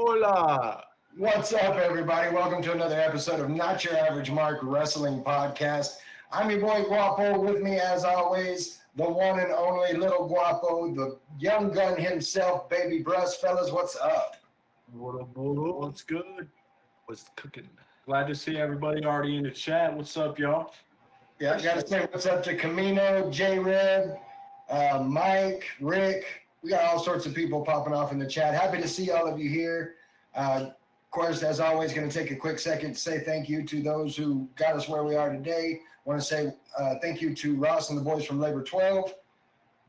Hola. What's up, everybody? Welcome to another episode of Not Your Average Mark Wrestling Podcast. I'm your boy Guapo. With me, as always, the one and only Little Guapo, the young gun himself, Baby Bruss. Fellas, what's up? What up, what up? What's good? What's cooking? Glad to see everybody already in the chat. What's up, y'all? Yeah, I gotta say what's up to Camino, J-Reb, Mike, Rick. We got all sorts of people popping off in the chat. Happy to see all of you here. Of course, as always, going to take a quick second to say thank you to those who got us where we are today. Want to say thank you to Ross and the boys from Labor 12.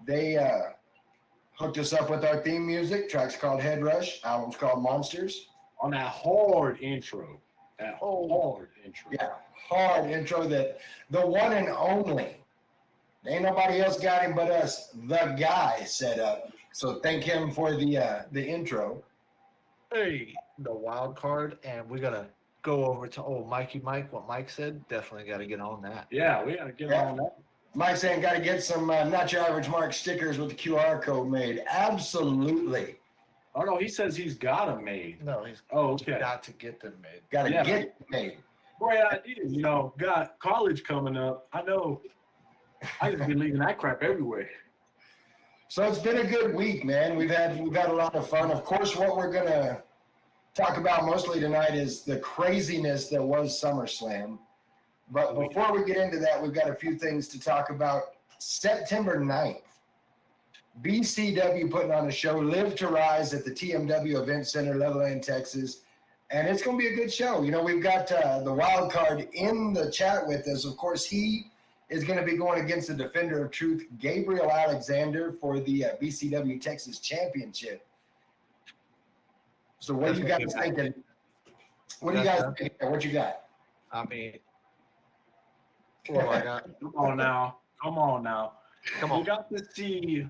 They hooked us up with our theme music. Track's called Head Rush. Album's called Monsters. On that hard intro. Hard intro. Yeah, hard intro that the one and only. Ain't nobody else got him but us. The guy set up. So thank him for the intro. Hey, the wild card, and we gotta go over to Mikey Mike. What Mike said, definitely got to get on that. Yeah, we got to get on that. Mike saying got to get some Not Your Average Mark stickers with the QR code made. Absolutely. Oh, no, he says he's got them made. No, he's okay. got to get them made. Got to Yeah. get it made. Great idea. Got college coming up. I know I could be leaving that crap everywhere. So it's been a good week, man. We've had a lot of fun. Of course, what we're gonna talk about mostly tonight is the craziness that was SummerSlam. But before we get into that, we've got a few things to talk about. September 9th, BCW putting on a show, Live to Rise at the TMW Event Center, Levelland, Texas. And it's going to be a good show. We've got the wild card in the chat with us. Of course, he is going to be going against the defender of truth, Gabriel Alexander, for the BCW Texas Championship. So what are you guys thinking? What do you guys think? What you got? I mean, well, I got. Come on now. Come We on. got to see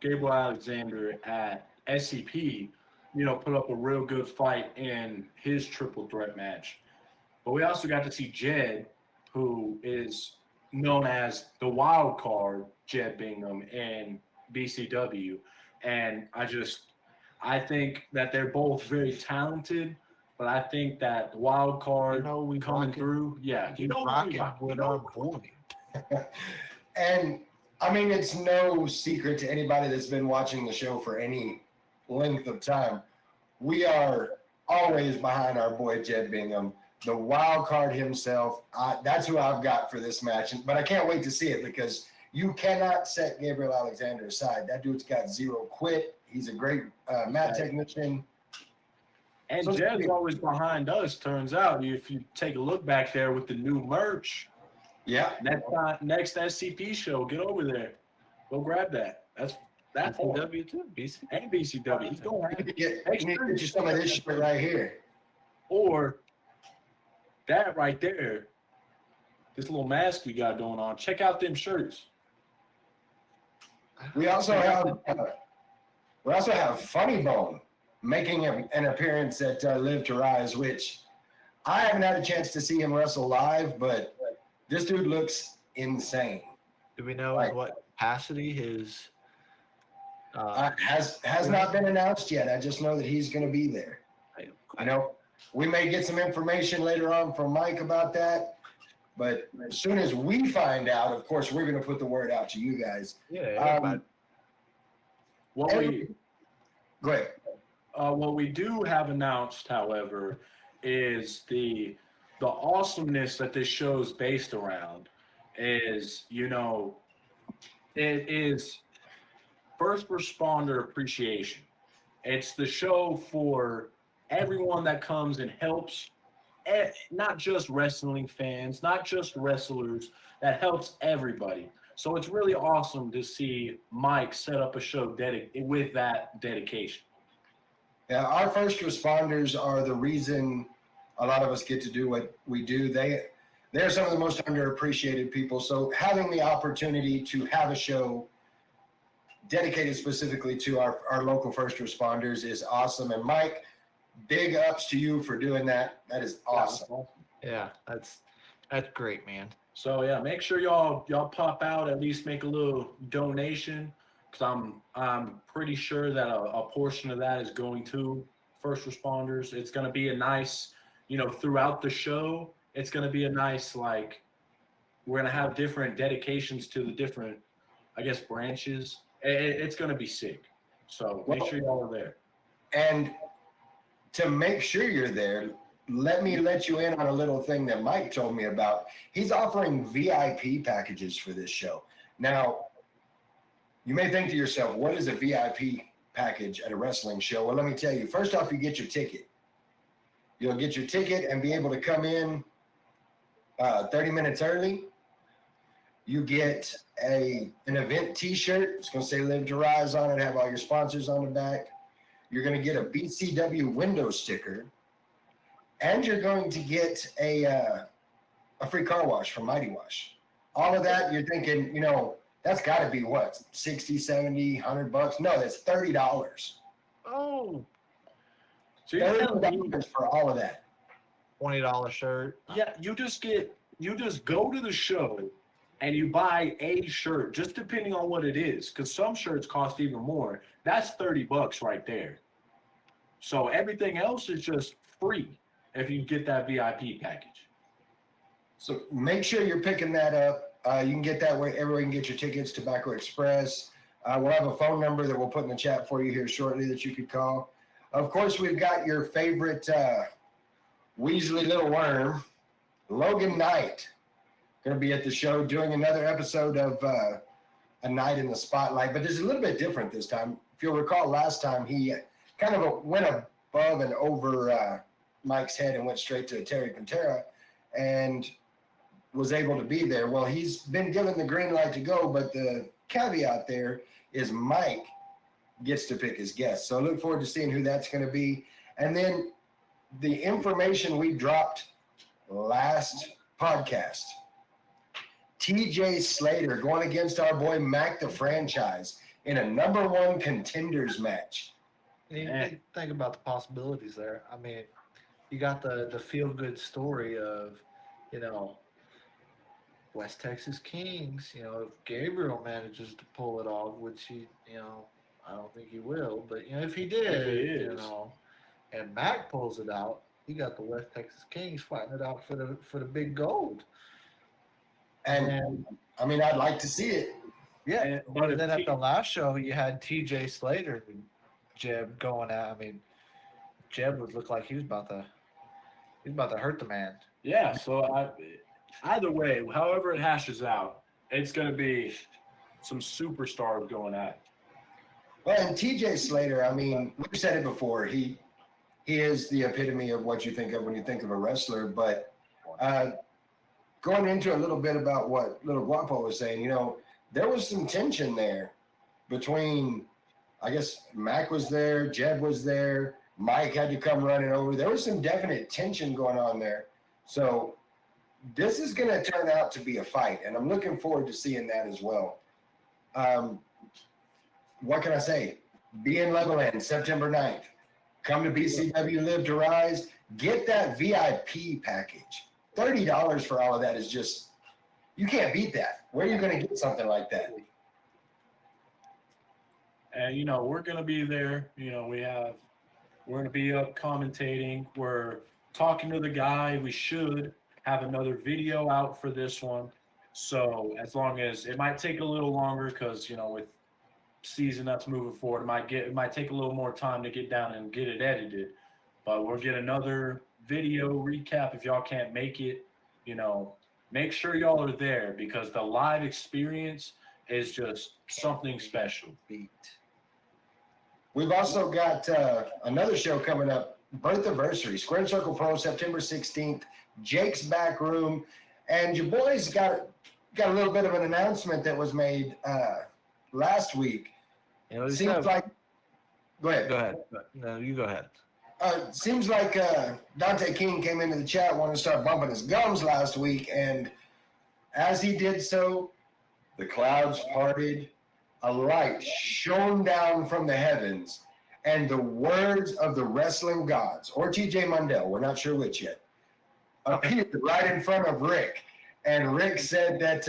Gabriel Alexander at SCP, put up a real good fight in his triple threat match. But we also got to see Jed, who is known as the wild card, Jed Bingham, in BCW. And I think that they're both very talented, but I think that the wild card we coming rocking- through, yeah. You rocking with our boy. And I mean, it's no secret to anybody that's been watching the show for any length of time. We are always behind our boy Jed Bingham, the wild card himself. That's who I've got for this match. But I can't wait to see it because you cannot set Gabriel Alexander aside. That dude's got zero quit. He's a great mat technician. And So- Jed's always behind us, turns out. If you take a look back there with the new merch, Yeah. next SCP show, get over there. Go grab that. That's hard. BCW too. BC. And BCW. He's going You need to get you some of this shit right here. Or that right there, this little mask we got going on. Check out them shirts. We also have Funny Bone making an appearance at Live to Rise, which I haven't had a chance to see him wrestle live, but this dude looks insane. Do we know in what capacity his? Has not been announced yet. I just know that he's going to be there. I know we may get some information later on from Mike about that, but as soon as we find out, of course, we're going to put the word out to you guys. Yeah. What Go ahead. what we do have announced, however, is the awesomeness that this show is based around is, it is first responder appreciation. It's the show for everyone that comes and helps, not just wrestling fans, not just wrestlers, that helps everybody. So it's really awesome to see Mike set up a show with that dedication. Yeah, our first responders are the reason a lot of us get to do what we do. They're some of the most underappreciated people. So having the opportunity to have a show dedicated specifically to our local first responders is awesome. And Mike, big ups to you for doing that. That is awesome. Yeah, that's great, man. So yeah, make sure y'all pop out, at least make a little donation, because I'm pretty sure that a portion of that is going to first responders. It's going to be a nice, throughout the show, it's going to be a nice, like, we're going to have different dedications to the different, I guess, branches. It's going to be sick. So make sure y'all are there. And to make sure you're there, let me let you in on a little thing that Mike told me about. He's offering VIP packages for this show. Now, you may think to yourself, what is a VIP package at a wrestling show? Well, let me tell you. First off, you get your ticket. You'll get your ticket and be able to come in 30 minutes early. You get an event T-shirt. It's going to say Live to Rise on it, have all your sponsors on the back. You're going to get a BCW window sticker. And you're going to get a free car wash from Mighty Wash. All of that, you're thinking, that's got to be what, 60, 70, $100? No, that's $30. Oh. So you're telling me, $30 for all of that. $20 shirt. yeah, you just go to the show and you buy a shirt, just depending on what it is, because some shirts cost even more. That's $30 right there. So everything else is just free if you get that VIP package. So make sure you're picking that up. You can get that where everyone can get your tickets, Tobacco Express. We'll have a phone number that we'll put in the chat for you here shortly that you could call. Of course, we've got your favorite Weasley little worm, Logan Knight, going to be at the show doing another episode of A Night in the Spotlight. But this is a little bit different this time. If you'll recall, last time he kind of went above and over Mike's head and went straight to Terry Pantera and was able to be there. Well, he's been given the green light to go, but the caveat there is Mike gets to pick his guests. So I look forward to seeing who that's going to be. And then the information we dropped last podcast, TJ Slater going against our boy Mac the Franchise in a #1 contenders match. You think about the possibilities there. I mean, you got the feel-good story of, West Texas Kings. If Gabriel manages to pull it off, which he, I don't think he will, but if he did, If he is. and Mac pulls it out, you got the West Texas Kings fighting it out for the big gold. And I mean, I'd like to see it. Yeah, But and then at the last show, you had TJ Slater and Jeb going at. I mean, Jeb would look like he was about to hurt the man. Yeah, so either way, however it hashes out, it's going to be some superstars going at it. Well, and TJ Slater, I mean, we've said it before. He is the epitome of what you think of when you think of a wrestler. But going into a little bit about what Little Guapo was saying, there was some tension there between, I guess, Mac was there, Jeb was there, Mike had to come running over. There was some definite tension going on there. So this is going to turn out to be a fight, and I'm looking forward to seeing that as well. What can I say? Be in Levelland September 9th. Come to BCW Live to Rise. Get that VIP package. $30 for all of that is just, you can't beat that. Where are you going to get something like that? And, we're going to be there. We're going to be up commentating. We're talking to the guy. We should have another video out for this one. So as long as it might take a little longer because, with season that's moving forward, it might take a little more time to get down and get it edited. But we'll get another video recap if y'all can't make it. Make sure y'all are there because the live experience is just something special. We've also got another show coming up, Birthiversary, Square Circle Pro, September 16th, Jake's Back Room. And your boys got a little bit of an announcement that was made last week. Seems like, go ahead. Go ahead. No, you go ahead. Seems like Dante King came into the chat wanting to start bumping his gums last week, and as he did so, the clouds parted, a light shone down from the heavens, and the words of the wrestling gods, or TJ Mundell, we're not sure which yet, appeared right in front of Rick. And Rick said that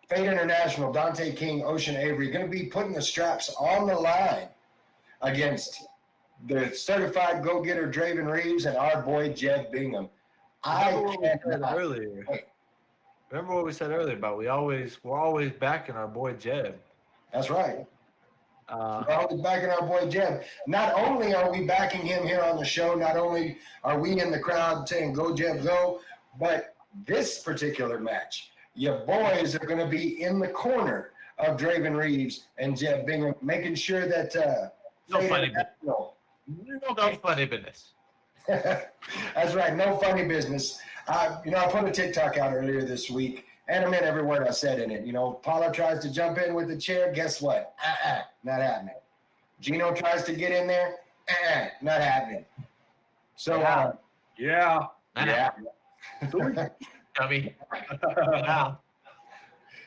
Fate International, Dante King, Ocean Avery, going to be putting the straps on the line against the certified go-getter Draven Reeves and our boy Jeb Bingham. Remember what we said cannot earlier. wait. Remember what we said earlier about we're always backing our boy Jeb. That's right. Uh, We're always backing our boy Jeb. Not only are we backing him here on the show, not only are we in the crowd saying "Go Jeb, go," but this particular match, your boys are going to be in the corner of Draven Reeves and Jeb Bingham, making sure that No Fate funny International- no funny business. That's right, no funny business. I put a TikTok out earlier this week, and I meant every word I said in it. Paula tries to jump in with the chair. Guess what? Not happening. Gino tries to get in there. Not happening. So, Yeah. yeah. Dummy. Wow.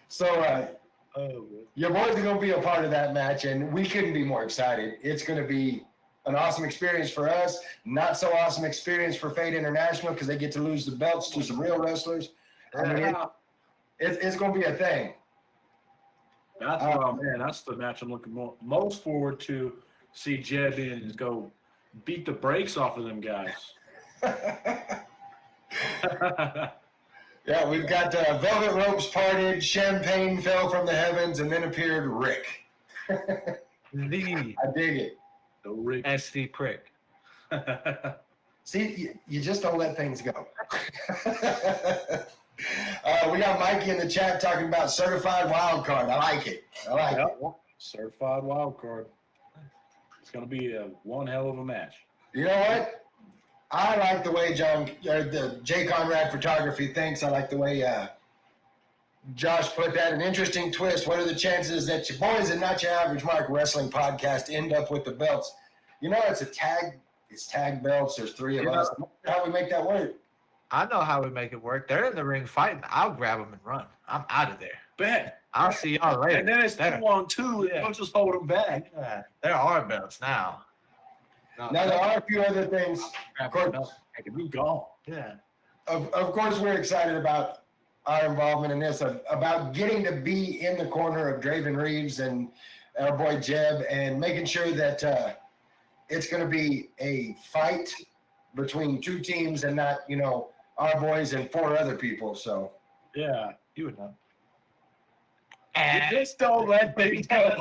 So, Oh, your boys are going to be a part of that match, and we couldn't be more excited. It's going to be an awesome experience for us. Not so awesome experience for Fate International because they get to lose the belts to some real wrestlers. I mean, it's going to be a thing. That's the match I'm looking most forward to. See Jeb in and go beat the brakes off of them guys. Yeah, we've got velvet ropes parted, champagne fell from the heavens, and then appeared Rick. the I dig it. The Rick. SC prick. See, you just don't let things go. We got Mikey in the chat talking about certified wild card. I like it. Certified wild card. It's going to be one hell of a match. You know what? I like the way Jay Conrad Photography thinks. I like the way Josh put that. An interesting twist. What are the chances that your boys and Not Your Average Mark Wrestling Podcast end up with the belts? It's a tag. It's tag belts. There's three of us. How we make that work? I know how we make it work. They're in the ring fighting. I'll grab them and run. I'm out of there. Bet. I'll see y'all later. And then it's 2-on-2. Yeah. Don't just hold them back. Yeah, there are belts now. Now there are a few other things. Grab Of course, the belt. I can be gone. Yeah. Of course, we're excited about our involvement in this, about getting to be in the corner of Draven Reeves and our boy Jeb, and making sure that it's going to be a fight between two teams and not, our boys and four other people. So, Yeah. You would know. You just don't let things go.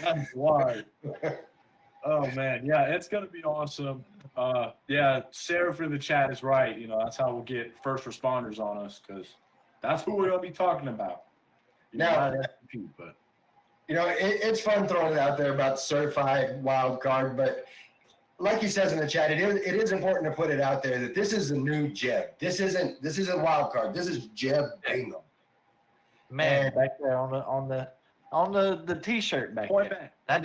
That's why. Oh man, yeah, it's gonna be awesome. Yeah, Sarah from the chat is right. That's how we'll get first responders on us because that's who we're gonna be talking about. Now- But it's fun throwing it out there about certified wild card, but like he says in the chat, it is important to put it out there that this is a new Jeb. This isn't wild card. This is Jeb Bingham. Man, back there on the t-shirt back point there. back. That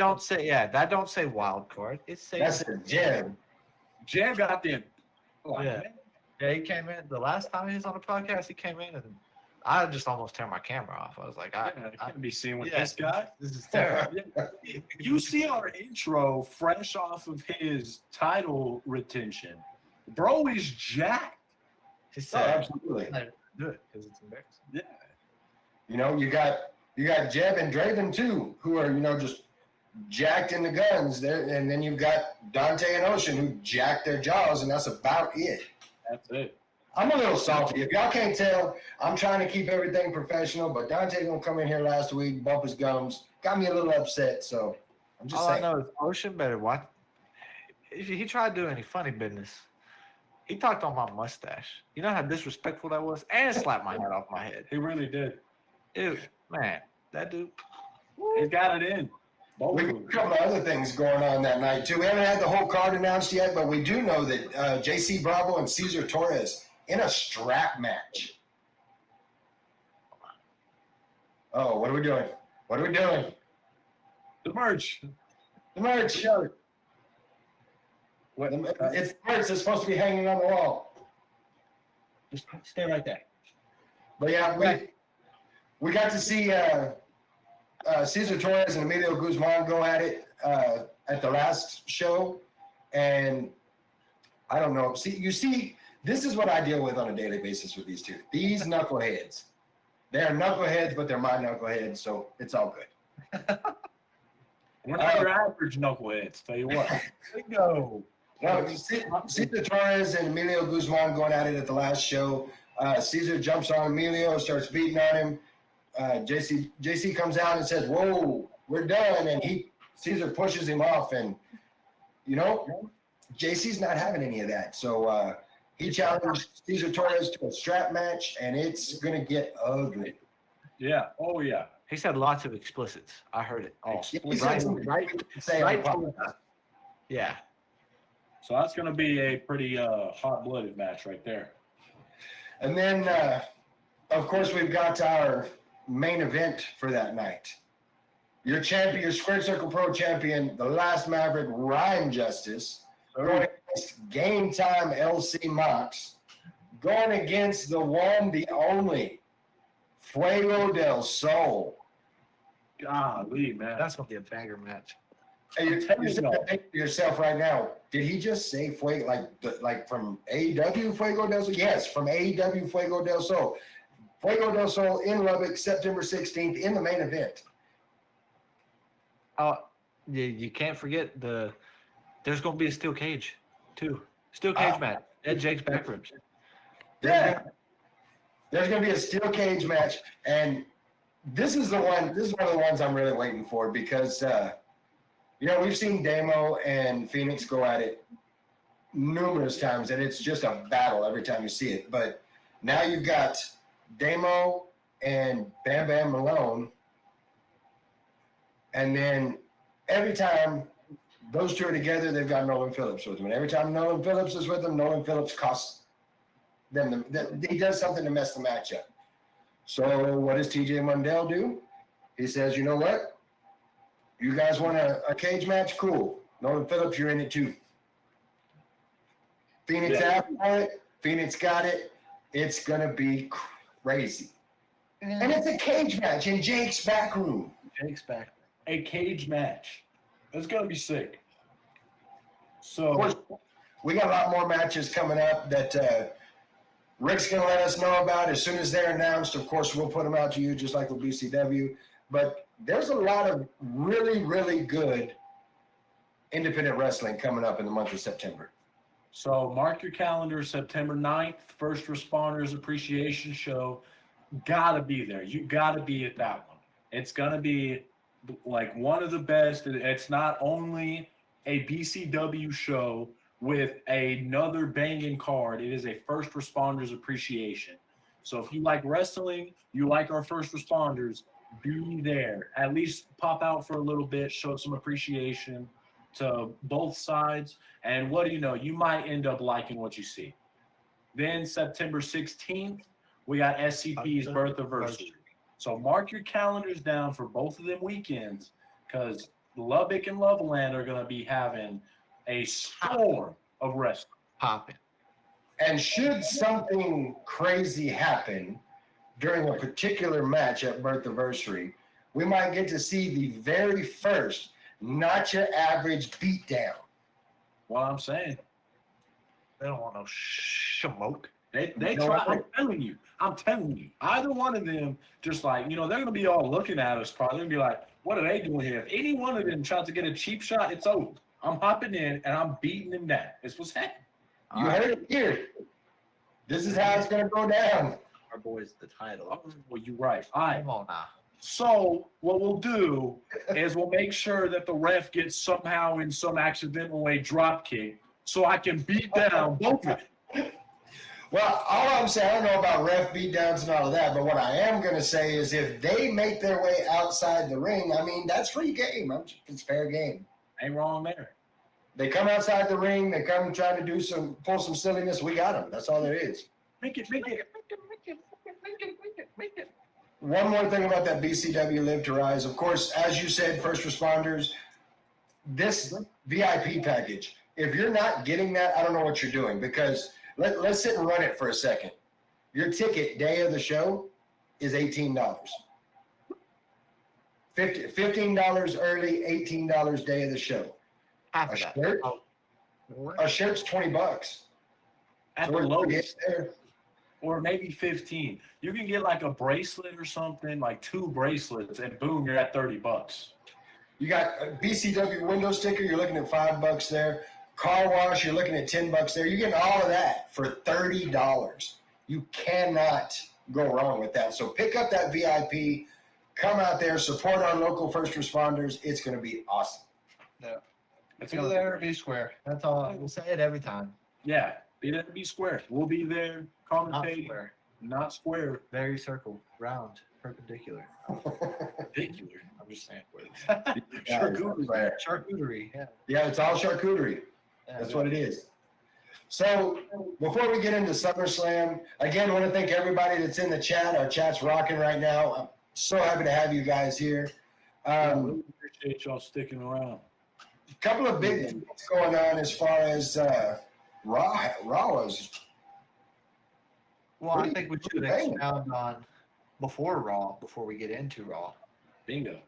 don't say wild card. It says That's a Jeb. Jam got them. Yeah. Yeah, he came in the last time he was on the podcast. He came in and I just almost turned my camera off. I was like, I can't be seen with yeah, this guy. This is terrible. You see our intro fresh off of his title retention. Bro is jacked. He Oh, said, absolutely. do it because it's embarrassing. Yeah. You got Jeb and Draven too, who are just jacked in the guns there, and then you've got Dante and Ocean who jacked their jaws, and that's about it. That's it. I'm a little salty. If y'all can't tell, I'm trying to keep everything professional, but Dante gonna come in here last week, bump his gums, got me a little upset. So I'm just All saying. I know is Ocean better watch. If he tried to do any funny business, he talked on my mustache. You know how disrespectful that was, and slapped my head off my head. He really did. Dude, man, that dude. He got it in. Both We of got a them. couple of other things going on that night too. We haven't had the whole card announced yet, but we do know that JC Bravo and Cesar Torres in a strap match. Oh, what are we doing? What are we doing? The merch. The merch. What? It's the merch that's supposed to be hanging on the wall. Just stay right there. But yeah, we got to see Cesar Torres and Emilio Guzman go at it at the last show, and I don't know. See, this is what I deal with on a daily basis with these two. These knuckleheads. They're knuckleheads, but they're my knuckleheads, so it's all good. We're not your average knuckleheads, tell you what. Bingo. No, Cesar Torres and Emilio Guzman going at it at the last show. Cesar jumps on Emilio, starts beating on him. JC comes out and says, "Whoa, we're done," and Cesar pushes him off, and JC's not having any of that. So he challenged Cesar Torres to a strap match, and it's gonna get ugly. Yeah. Oh yeah. He said lots of explicits. I heard it. Oh, He said something we didn't say on the podcast. yeah. So that's going to be a pretty hot-blooded match right there. And then, of course, we've got our main event for that night. Your champion, your Squared Circle Pro champion, the last Maverick, Ryan Justice, going against Game Time LC Mox, going against the one, the only, Fuego del Sol. Golly, man. That's going to be a banger match. Hey, you're thinking to yourself right now, did he just say Fuego, like from AEW Fuego del Sol? Yes, from AEW Fuego del Sol. Fuego del Sol in Lubbock, September 16th, in the main event. You can't forget there's going to be a steel cage, too. Steel cage match at Jake's Back Ribs. Yeah. There's going to be a steel cage match, and this is one of the ones I'm really waiting for because we've seen Damo and Phoenix go at it numerous times, and it's just a battle every time you see it. But now you've got Damo and Bam Bam Malone, and then every time those two are together, they've got Nolan Phillips with them. And every time Nolan Phillips is with them, Nolan Phillips costs them. He does something to mess the match up. So what does TJ Mundell do? He says, you know what? You guys want a cage match? Cool. Nolan Phillips, you're in it too. Phoenix asked for it. Phoenix got it. It's going to be crazy. And it's a cage match in Jake's back room. Jake's back. A cage match. That's going to be sick. Of So, course, we got a lot more matches coming up that Rick's going to let us know about as soon as they're announced. Of course, we'll put them out to you just like with BCW. But there's a lot of really, really good independent wrestling coming up in the month of September. so mark your calendar, September 9th, First Responders Appreciation Show. Got to be there. You got to be at that one. It's going to be like one of the best. It's not only a BCW show with another banging card. It is a First Responders Appreciation. So if you like wrestling, you like our first responders, be there. At least pop out for a little bit, show some appreciation to both sides. And what do you know? You might end up liking what you see. Then September 16th, we got SCP's birth anniversary. So mark your calendars down for both of them weekends because Lubbock and Loveland are going to be having a storm of wrestling. Popping. And should something crazy happen during a particular match at Birth Anniversary, we might get to see the very first not your average beatdown. What I'm saying. They don't want no smoke. They No, try. I'm telling you. Either one of them, just like, they're going to be all looking at us probably. They're going to be like, what are they doing here? If any one of them tries to get a cheap shot, it's over. I'm hopping in and I'm beating them down. It's what's happening. You heard it here. This is how it's going to go down. Our boy's the title. Oh, well, you're right. All right. Come on now. So what we'll do is we'll make sure that the ref gets somehow in some accidental way drop kick so I can beat down both of them. Well, all I'm saying, I don't know about ref beatdowns and all of that, but what I am going to say is if they make their way outside the ring, I mean, that's free game. It's fair game. Ain't wrong there. They come outside the ring, they come trying to pull some silliness, we got them. That's all there is. Make it. One more thing about that BCW Live to Rise. Of course, as you said, first responders, this VIP package, if you're not getting that, I don't know what you're doing because let's sit and run it for a second. Your ticket day of the show is $18. $15 early, $18 day of the show. Half A of that. shirt? Oh. A shirt's $20. At So the we're lowest. there. Or maybe 15. You can get like a bracelet or something, like 2 bracelets, and boom, you're at $30. You got a BCW window sticker, you're looking at $5 there. Car wash, you're looking at $10 there. You're getting all of that for $30. You cannot go wrong with that. So pick up that VIP, come out there, support our local first responders. It's going to be awesome. It's Be gonna there, be square. That's all. We'll say it every time. Yeah, be there, be square. We'll be there, Not commentating, square. not square. Very circle, round, perpendicular. Ridiculous. I'm just saying. Charcuterie. Charcuterie. Yeah. Yeah, it's all charcuterie. Yeah, That's what it is. So before we get into SummerSlam, again, I want to thank everybody that's in the chat. Our chat's rocking right now. I'm so happy to have you guys here. I really appreciate y'all sticking around. Couple of big things going on as far as Raw was. Well, I think we should expound on before Raw, before we get into Raw. Bingo.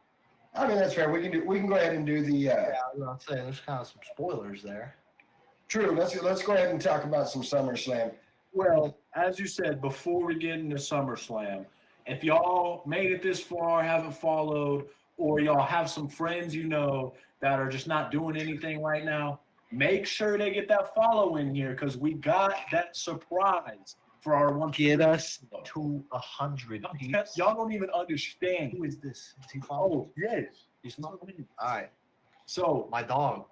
I mean, that's fair. We can go ahead and do the Yeah, I was gonna say there's kind of some spoilers there. true. Let's go ahead and talk about some SummerSlam. Well, as you said, before we get into SummerSlam, if y'all made it this far, haven't followed, or y'all have some friends you know that are just not doing anything right now, make sure they get that follow in here because we got that surprise for our one. Get us to 100. Y'all don't even understand. Who is this? Is he following? Oh, yes. He's not. All right, So, my dog.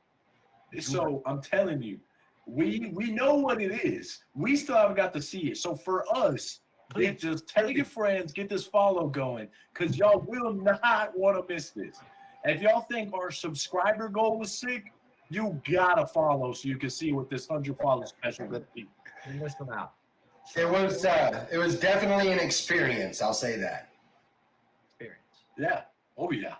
I'm telling you, we know what it is. We still haven't got to see it. So for us, Please. just tell your friends, get this follow going, because y'all will not want to miss this. And if y'all think our subscriber goal was sick, you gotta follow so you can see what this 100 follow special gonna be. You're missing out. It was definitely an experience. I'll say that. Experience. Yeah. Oh yeah.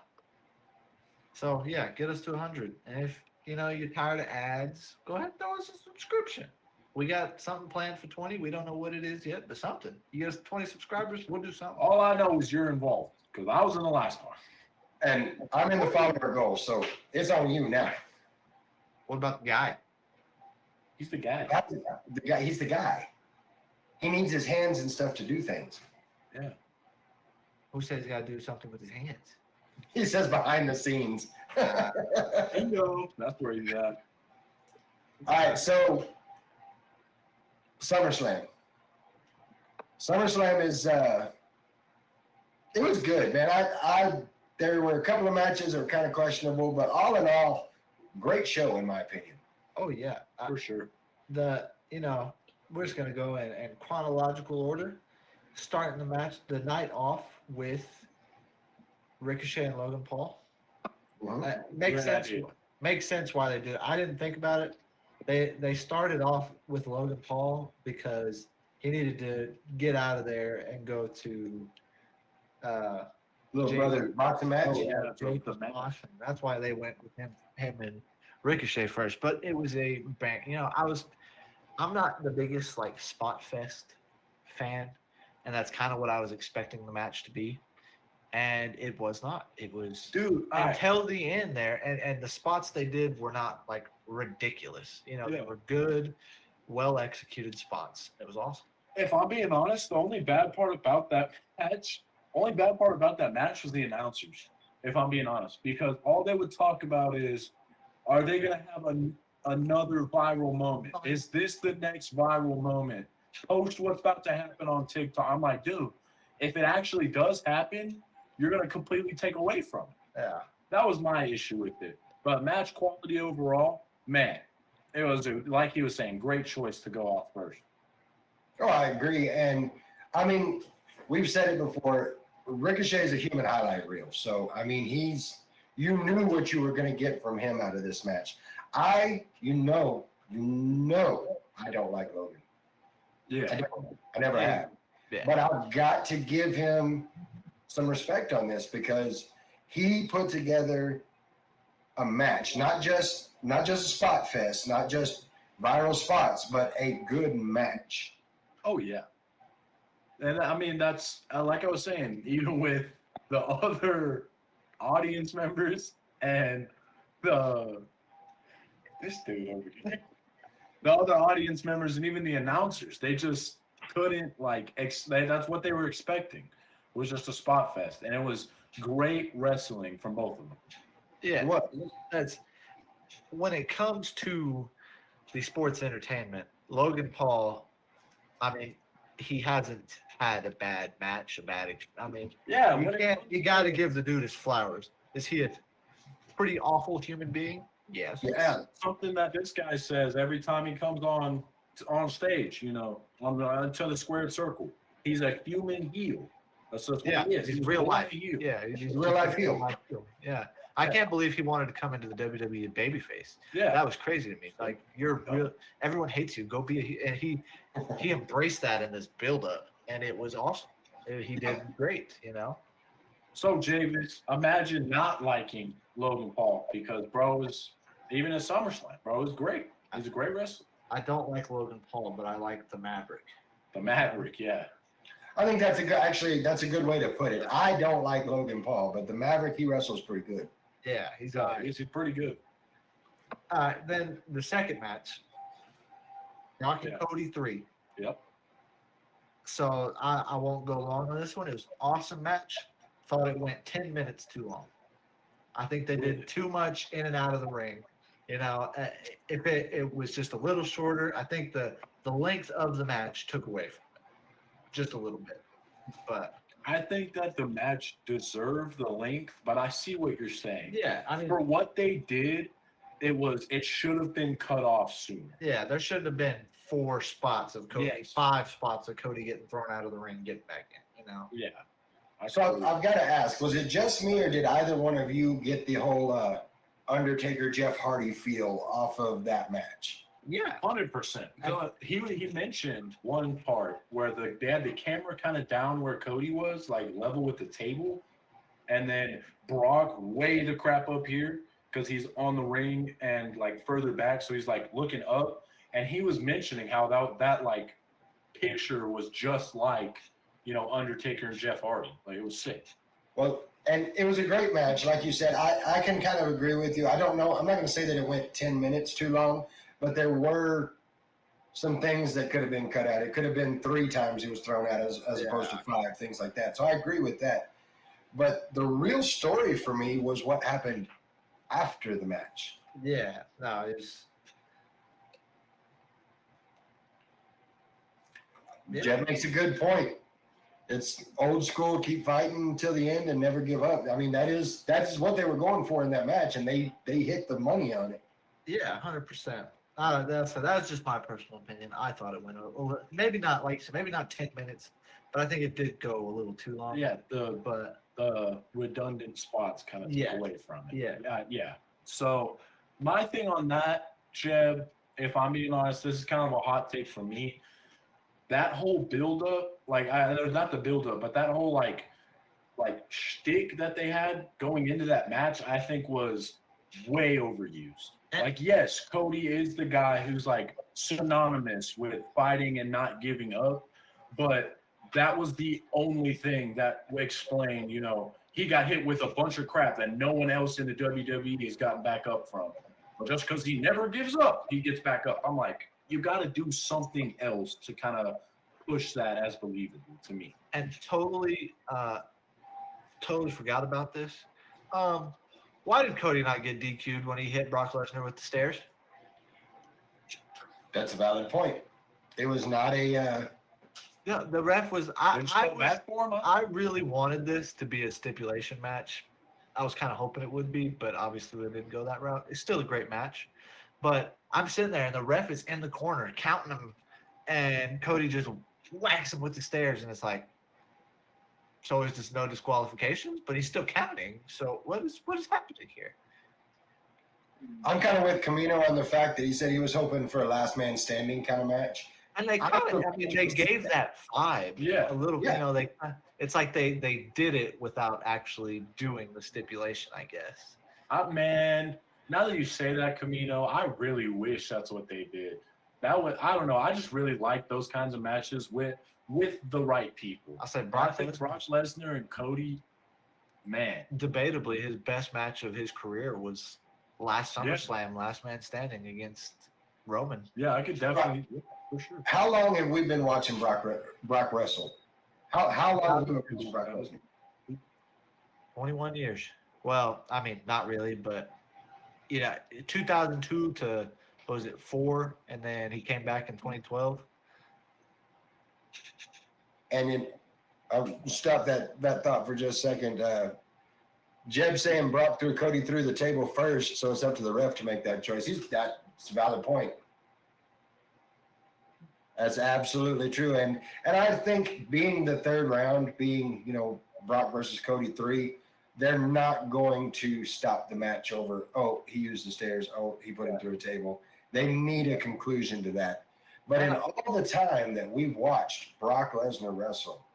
So yeah, get us to 100. And if you're tired of ads, go ahead and throw us a subscription. We got something planned for 20. We don't know what it is yet, but something. You get us 20 subscribers, we'll do something. All I know is you're involved because I was in the last one. And I'm in the follower goal, so it's on you now. What about the guy? He's the guy. The guy, he's the guy. He needs his hands and stuff to do things. Yeah. Who says he's got to do something with his hands? He says behind the scenes. Bingo. That's where he's at. All right, so SummerSlam. SummerSlam is it was good, man. I there were a couple of matches that were kind of questionable, but all in all, great show in my opinion. Oh yeah, For sure. we're just gonna go in chronological order, starting the night off with Ricochet and Logan Paul. Makes Great sense. idea. Makes sense why they did it. I didn't think about it. They started off with Logan Paul because he needed to get out of there and go to Little Jay- brother boxing match. Oh, yeah. Jake the match. Mosh, and that's why they went with him and Ricochet first. But it was a bang. I'm not the biggest like Spot Fest fan, and that's kind of what I was expecting the match to be. And it was not. It was Dude, all right. until the end there, and the spots they did were not like ridiculous. They Yeah. were good, well executed spots. It was awesome. If I'm being honest, the only bad part about that match was the announcers. If I'm being honest, because all they would talk about is, are they going to have another viral moment? Is this the next viral moment? Post what's about to happen on TikTok. I'm like, dude, if it actually does happen, you're going to completely take away from it. Yeah. That was my issue with it. But match quality overall, man, it was, like he was saying, great choice to go off first. Oh, I agree. And I mean, we've said it before. Ricochet is a human highlight reel. So, I mean, you knew what you were going to get from him out of this match. I don't like Logan. Yeah. I never have. Yeah. But I've got to give him some respect on this because he put together a match, not just a spot fest, not just viral spots, but a good match. Oh, yeah. And I mean, that's like I was saying, even with the other audience members and this dude over here, the other audience members and even the announcers, they just couldn't that's what they were expecting, was just a spot fest. And it was great wrestling from both of them. Yeah, What? that's when it comes to the sports entertainment. Logan Paul, I mean, he hasn't had a bad match, a bad. I mean, Yeah, you when it can't. comes You got to give the dude his flowers. Is he a pretty awful human being? Yes. Yeah. something that this guy says every time he comes on stage, onto the squared circle. He's a human heel. That's just what Yeah, he is. he's He's real born life. a heel. Yeah, he's He's a real life heel. heel. Yeah, I Yeah. can't believe he wanted to come into the WWE babyface. Yeah. That was crazy to me. Like you're Yeah. real. Everyone hates you. Go be a. And he embraced that in this build up, and it was awesome. He did great. So Javis, imagine not liking Logan Paul because bro is even at SummerSlam, bro is great. He's a great wrestler. I don't like Logan Paul, but I like the Maverick. The Maverick, yeah. I think that's that's a good way to put it. I don't like Logan Paul, but the Maverick, he wrestles pretty good. Yeah, he's He's pretty good. Then the second match, Rock and Yeah. Cody 3. Yep. So I won't go long on this one. It was an awesome match. Thought it went 10 minutes too long. I think they Really? did too much in and out of the ring. If it was just a little shorter, I think the length of the match took away from it just a little bit. But I think that the match deserved the length, but I see what you're saying. yeah, I mean, For what they did, it should have been cut off sooner. yeah, there shouldn't have been 4 spots of Cody, Yes. 5 spots of Cody getting thrown out of the ring, getting back in. Yeah. So I've got to ask, was it just me or did either one of you get the whole Undertaker Jeff Hardy feel off of that match? Yeah, 100%. He mentioned one part where they had the camera kind of down where Cody was, like level with the table, and then Brock way the crap up here because he's on the ring and like further back, so he's like looking up, and he was mentioning how that like picture was just like Undertaker and Jeff Hardy, like it was sick. Well, and it was a great match. Like you said, I can kind of agree with you. I don't know. I'm not going to say that it went 10 minutes too long, but there were some things that could have been cut out. It could have been 3 times he was thrown out as opposed to 5, things like that. So I agree with that. But the real story for me was what happened after the match. yeah. No, it's Yeah. Jed makes a good point. It's old school, keep fighting until the end and never give up. I mean, that's what they were going for in that match, and they hit the money on it. Yeah, 100%. That's just my personal opinion. I thought it went maybe not maybe not 10 minutes, but I think it did go a little too long. Yeah, But the redundant spots kind of took Yeah. away from it. Yeah. Yeah. So my thing on that, Jeb, if I'm being honest, this is kind of a hot take for me. That whole build-up, not the build-up, but that whole like shtick that they had going into that match, I think was way overused. Like, yes, Cody is the guy who's like synonymous with fighting and not giving up, but that was the only thing that explained, he got hit with a bunch of crap that no one else in the WWE has gotten back up from. But just because he never gives up, he gets back up. I'm like, you got to do something else to kind of push that as believable to me. and totally forgot about this. Why did Cody not get DQ'd when he hit Brock Lesnar with the stairs? That's a valid point. It was not a. Yeah, the ref was. Didn't you feel bad for him? I really wanted this to be a stipulation match. I was kind of hoping it would be, but obviously we didn't go that route. It's still a great match. But I'm sitting there, and the ref is in the corner counting them, and Cody just whacks him with the stairs, and it's like, so is this no disqualifications? But he's still counting. So what is happening here? I'm kind of with Camino on the fact that he said he was hoping for a last man standing kind of match. And they they gave that vibe. Yeah. A little, Yeah. it's like they did it without actually doing the stipulation, I guess. Man, now that you say that, Camino, I really wish that's what they did. I don't know. I just really like those kinds of matches with the right people. I said I Brock think Brock Lesnar and Cody, man. debatably his best match of his career was last SummerSlam, last man standing against Roman. Yeah, I could definitely, for sure. How long have we been watching Brock wrestle? How long have we been watching Brock wrestle? 21 years. Well, I mean, not really, but 2002 to what was it 4, and then he came back in 2012. And I'll stop that thought for just a second. Jeb saying Brock threw Cody through the table first, so it's up to the ref to make that choice. That's a valid point. That's absolutely true. And I think being the third round, being, Brock versus Cody 3, they're not going to stop the match over, oh, he used the stairs, oh, he put him through a table. They need a conclusion to that. But in all the time that we've watched Brock Lesnar wrestle,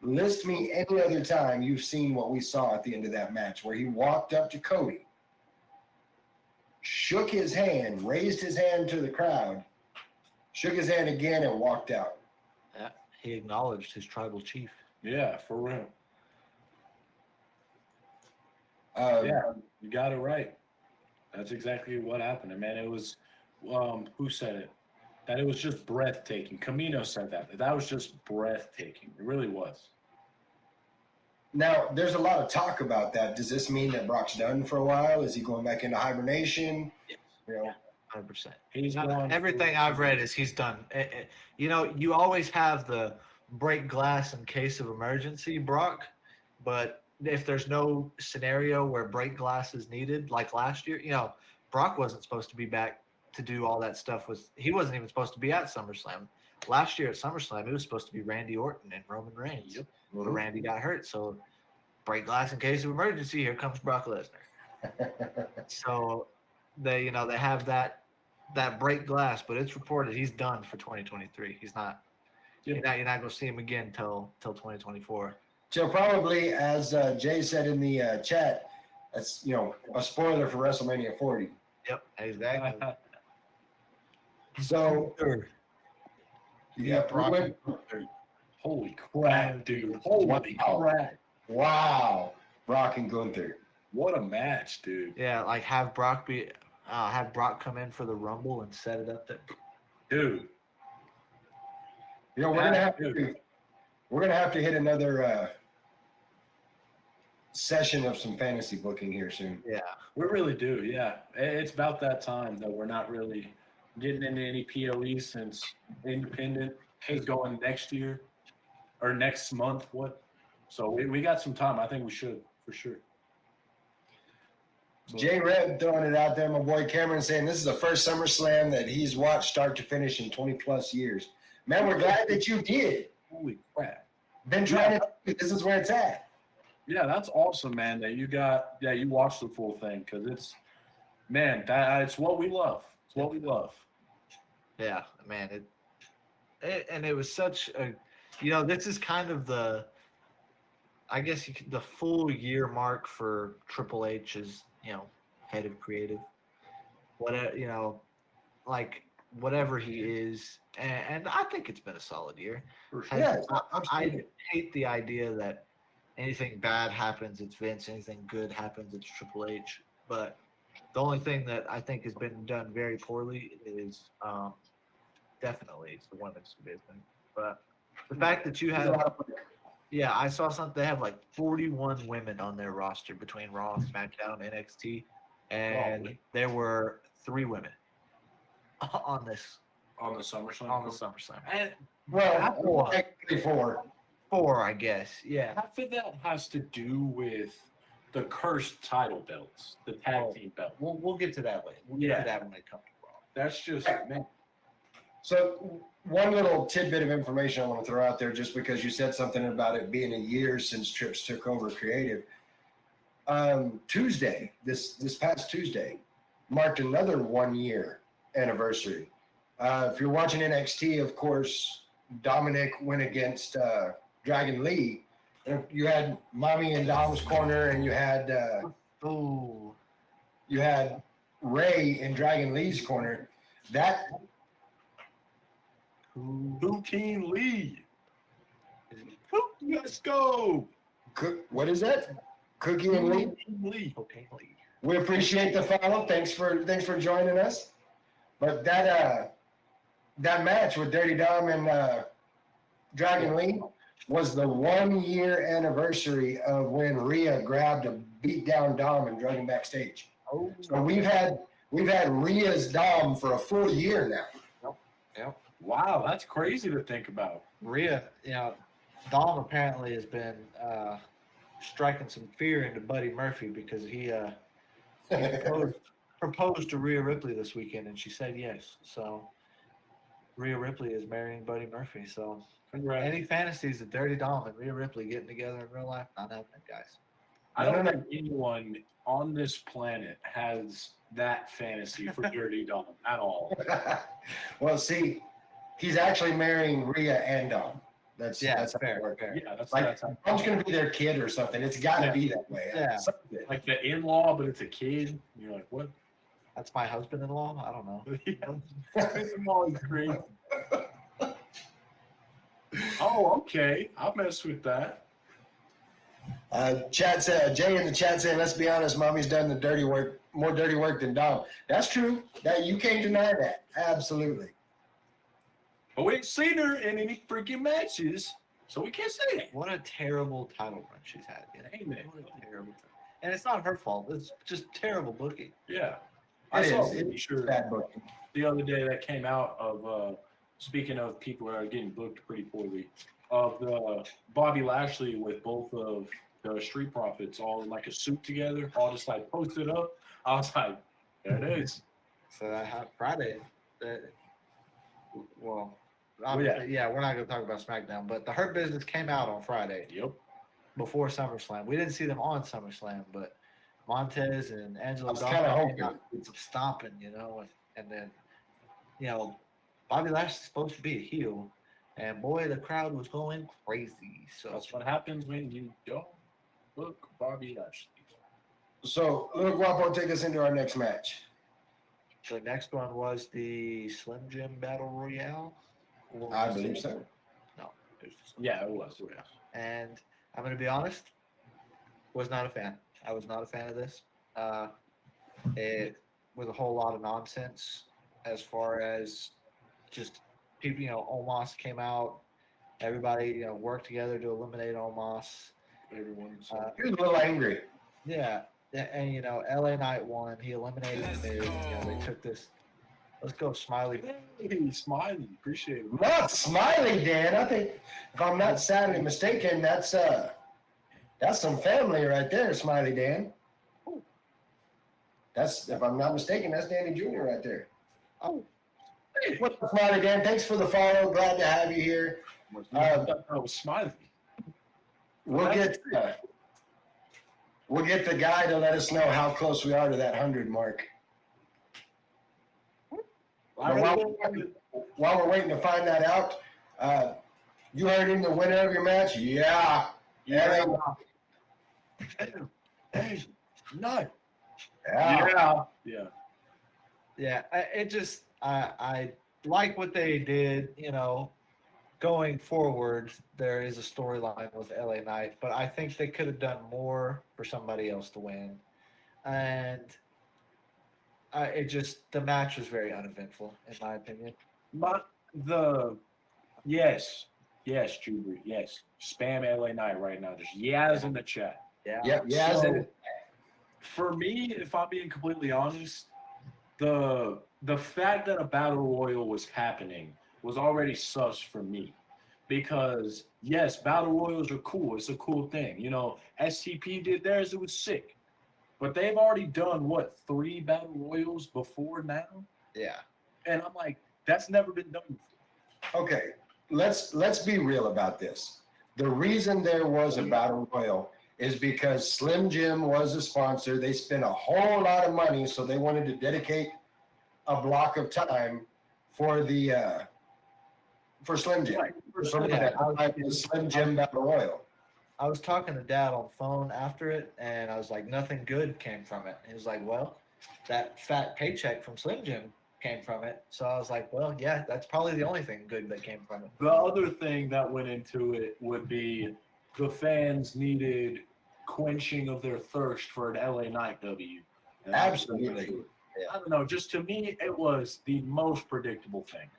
list me any other time you've seen what we saw at the end of that match, where he walked up to Cody, shook his hand, raised his hand to the crowd, shook his hand again, and walked out. Yeah, he acknowledged his tribal chief. Yeah, for real. Yeah, you got it right. That's exactly what happened. And man, it was, who said it? That it was just breathtaking. Camino said that. That was just breathtaking. It really was. Now, there's a lot of talk about that. Does this mean that Brock's done for a while? Is he going back into hibernation? Yes. You know, 100%. He's gone Everything I've read is he's done. You always have the break glass in case of emergency, Brock, but if there's no scenario where break glass is needed, like last year, Brock wasn't supposed to be back to do all that stuff. He wasn't even supposed to be at SummerSlam. Last year at SummerSlam, it was supposed to be Randy Orton and Roman Reigns. Yep. But Randy got hurt, so break glass in case of emergency. Here comes Brock Lesnar. So they have that break glass, but it's reported he's done for 2023. He's not. Yep. You're not going to see him again till 2024. So probably, as Jay said in the chat, that's a spoiler for WrestleMania 40. Yep, exactly. So yeah, Brock. Holy crap, dude. Holy crap. Wow, Brock and Gunther. What a match, dude. Yeah, like have Brock come in for the Rumble and set it up there. Dude. We're gonna have to hit another session of some fantasy booking here soon. Yeah. We really do, yeah. It's about that time that we're not really getting into any POE since Independent is going next year or next month. So we got some time. I think we should, for sure. Jay Red throwing it out there, my boy Cameron saying this is the first SummerSlam that he's watched start to finish in 20 plus years. Man, we're glad that you did. Holy crap. Been trying to, this is where it's at. Yeah, that's awesome, man, that you watched the full thing, because it's what we love. It's what we love. Yeah, man. It was such a, this is kind of the full year mark for Triple H as, head of creative. Whatever he is. And I think it's been a solid year. For sure. Yeah, I hate the idea that anything bad happens, it's Vince. Anything good happens, it's Triple H. But the only thing that I think has been done very poorly is definitely it's the women's division. But the fact that you have, I saw something. They have like 41 women on their roster between Raw, SmackDown, NXT, and there were 3 women on this. On the SummerSlam. On the SummerSlam. And well, technically 4. 4, I guess. Yeah. half of that has to do with the cursed title belts, the tag team belt. We'll get to that later. We'll get to that when it comes to Raw. That's just, man. So one little tidbit of information I want to throw out there, just because you said something about it being a year since Trips took over creative. Tuesday, this past Tuesday, marked another 1-year anniversary. If you're watching NXT, of course, Dominic went against Dragon Lee. And you had Mommy in Dom's corner, and you had Ray in Dragon Lee's corner. Joaquin Lee. Let's go. What is that? Cookie and Lee. Lee. Okay, Lee. We appreciate the follow. Thanks for joining us. But that match with Dirty Dom and Dragon Lee was the 1-year anniversary of when Rhea grabbed a beat down Dom and drug him backstage. Oh, So we've had Rhea's Dom for a full year now. Yep. Wow, that's crazy to think about. Rhea, Dom apparently has been striking some fear into Buddy Murphy because he proposed to Rhea Ripley this weekend, and she said yes. So Rhea Ripley is marrying Buddy Murphy. So Congrats. any fantasies of Dirty Dom and Rhea Ripley getting together in real life, not happening, guys. I don't think anyone on this planet has that fantasy for Dirty Dom at all. Well, see, he's actually marrying Rhea and Dom. That's Yeah, that's how it fair, works. fair. Yeah, that's Like how, Dom's gonna be their kid or something. It's got to Yeah. be that way. Yeah. Something. like the in-law, but it's a kid. You're like, what? That's my husband-in-law. I don't know. In-law is great. Oh, okay. I'll mess with that. Chat said, Jay in the chat saying, let's be honest, mommy's done the dirty work, more dirty work than Dom. That's true. That you can't deny that. Absolutely. But we ain't seen her in any freaking matches, so we can't say it. What a terrible title run she's had. Amen. What a terrible. And it's not her fault. It's just terrible booking. Yeah. I It saw is. a It's picture bad booking. the other day that came out of, speaking of people that are getting booked pretty poorly, of the Bobby Lashley with both of the Street Profits all in like a suit together, all just like posted up. I was like, there it is. So that Friday, Well, obviously, yeah, we're not going to talk about SmackDown, but the Hurt Business came out on Friday Yep. before SummerSlam. We didn't see them on SummerSlam, but Montez and Angelo I was kinda Dawkins hoping. came out with some stomping, and then, Bobby Lashley's supposed to be a heel, and boy, the crowd was going crazy. So That's what happens when you don't book Bobby Lashley. So, Little Guapo, take us into our next match. the next one was the Slim Jim Battle Royale. Or I was believe it- so. No, it was the Slim Yeah, Jim it was. Battle Royale. And I'm going to be honest, was not a fan. I was not a fan of this. It was a whole lot of nonsense as far as just people, Omos came out, everybody, worked together to eliminate Omos. Everyone's He was a little angry. Yeah. And, LA Knight won. He eliminated the Miz. They took this. Let's go, Smiley. hey, Smiley, appreciate it. Not Smiley, Dan. I think, if I'm not sadly mistaken, that's some family right there, Smiley Dan. That's, if I'm not mistaken, that's Danny Jr. right there. Oh, Hey, What's up, Smiley Dan? Thanks for the follow. Glad to have you here. that was Smiley. We'll get the guy to let us know how close we are to that 100 mark. While we're waiting to find that out, you heard him the winner of your match? Yeah. Yeah. Hey, no. Yeah. Yeah. yeah. I like what they did. Going forward, there is a storyline with LA Knight, but I think they could have done more for somebody else to win. And the match was very uneventful, in my opinion. But yes, Jubri, yes. Spam LA Knight right now. Just yes in the chat. Yeah. Yep. Yeah. So, for me, if I'm being completely honest, the fact that a battle royal was happening was already sus for me, because yes, battle royals are cool. It's a cool thing. STP did theirs. It was sick, but they've already done 3 battle royals before now, Yeah. and I'm like, that's never been done before. Okay, let's be real about this. The reason there was a battle royal is because Slim Jim was a sponsor. They spent a whole lot of money, so they wanted to dedicate a block of time for the for Slim Jim. Right. So the Slim Jim Battle Royal. I was talking to Dad on the phone after it, and I was like, nothing good came from it. He was like, well, that fat paycheck from Slim Jim came from it. So I was like, well, yeah, that's probably the only thing good that came from it. The other thing that went into it would be the fans needed quenching of their thirst for an LA Knight W. And Absolutely. I don't know. Just to me, it was the most predictable thing.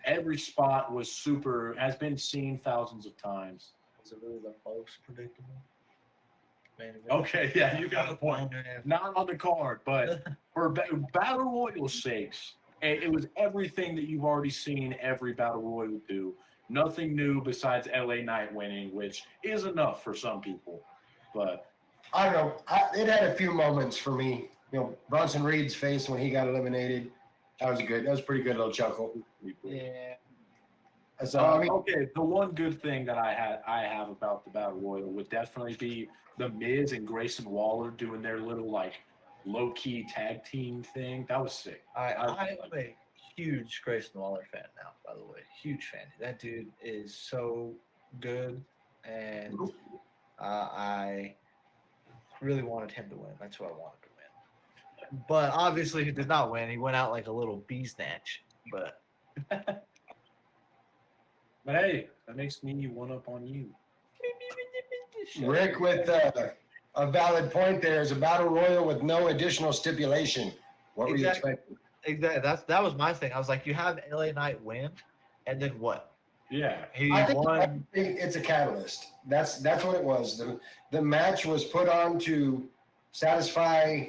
Every spot was has been seen thousands of times. Was it really the most predictable? main event. Okay, yeah, you got the point. Yeah. Not on the card, but for Battle Royal sakes, it was everything that you've already seen every Battle Royal do. Nothing new besides LA Knight winning, which is enough for some people. But I don't know. It had a few moments for me. You know, Bronson Reed's face when he got eliminated. That was good. That was a pretty good little chuckle. Yeah. So I mean, okay, the one good thing that I have about the Battle Royal would definitely be the Miz and Grayson Waller doing their little like low key tag team thing. That was sick. I'm a huge Grayson Waller fan now, by the way. Huge fan. That dude is so good, and I really wanted him to win. That's who I wanted to win. But obviously, he did not win. He went out like a little bee snatch. But But hey, that makes me one up on you. Rick with a valid point there is a battle royal with no additional stipulation. What were you Exactly. expecting? Exactly. That was my thing. I was like, you have LA Knight win, and then what? Yeah. He I think won. it's a catalyst. That's what it was. The match was put on to satisfy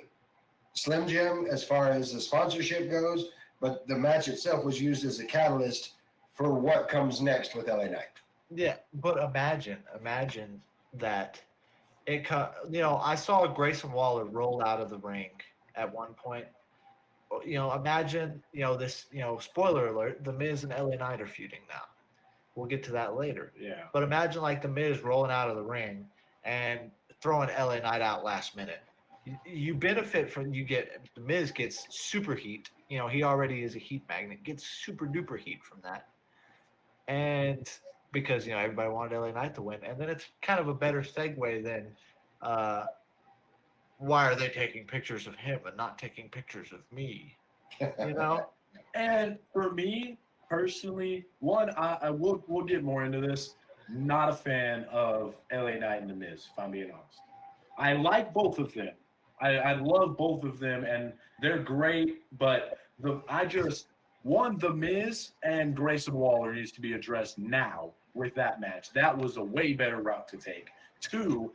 Slim Jim as far as the sponsorship goes, but the match itself was used as a catalyst for what comes next with LA Knight. Yeah, but imagine that it. I saw Grayson Waller roll out of the ring at one point. Imagine this. Spoiler alert: The Miz and LA Knight are feuding now. We'll get to that later. Yeah. But imagine like The Miz rolling out of the ring and throwing LA Knight out last minute. You benefit from The Miz gets super heat. He already is a heat magnet. Gets super duper heat from that. And because everybody wanted LA Knight to win, and then it's kind of a better segue than why are they taking pictures of him and not taking pictures of me? And for me personally, one, we'll get more into this. Not a fan of LA Knight and The Miz, if I'm being honest. I like both of them. I love both of them, and they're great. But The Miz and Grayson Waller needs to be addressed now with that match. That was a way better route to take. 2,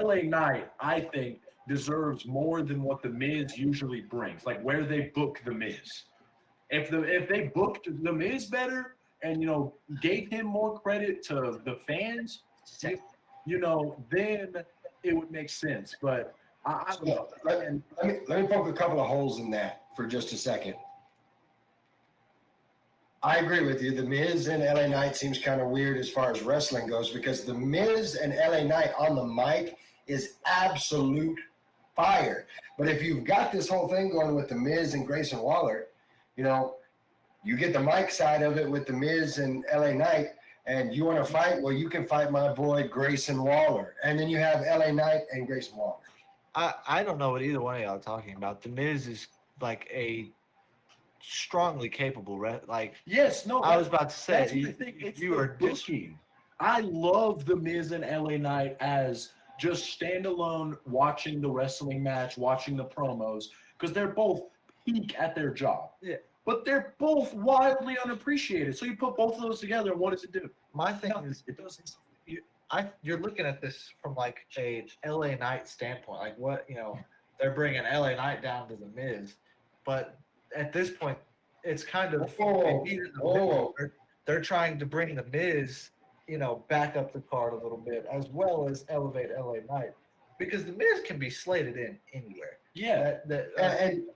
LA Knight, I think, deserves more than what The Miz usually brings, like where they book The Miz. If they booked The Miz better and gave him more credit to the fans, then it would make sense. But Let me poke a couple of holes in that for just a second. I agree with you. The Miz and LA Knight seems kind of weird as far as wrestling goes because The Miz and LA Knight on the mic is absolute fire. But if you've got this whole thing going with The Miz and Grayson Waller, you get the mic side of it with The Miz and LA Knight, and you want to fight, well, you can fight my boy Grayson Waller. And then you have LA Knight and Grayson Waller. I don't know what either one of y'all are talking about. The Miz is like a strongly capable, yes, no. I was about to say, That's the thing. It's you the are just booking. I love The Miz and LA Knight as just standalone watching the wrestling match, watching the promos, because they're both peak at their job. Yeah. But they're both wildly unappreciated. So you put both of those together, and what does it do? My thing Nothing. is, It doesn't. you're looking at this from like a LA Knight standpoint, like what they're bringing LA Knight down to The Miz, but at this point, it's kind of they're trying to bring The Miz, back up the card a little bit, as well as elevate LA Knight, because The Miz can be slated in anywhere. Yeah.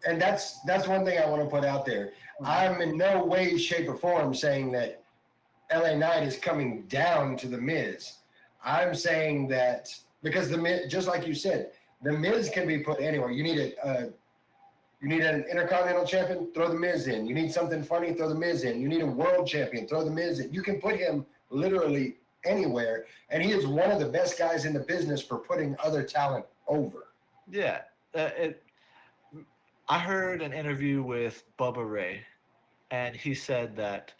And that's one thing I want to put out there. I'm in no way, shape, or form saying that LA Knight is coming down to The Miz. I'm saying that because The Miz, just like you said, The Miz can be put anywhere. You need an Intercontinental Champion, throw The Miz in. You need something funny, throw The Miz in. You need a World Champion, throw The Miz in. You can put him literally anywhere, and he is one of the best guys in the business for putting other talent over. Yeah. I heard an interview with Bubba Ray, and he said that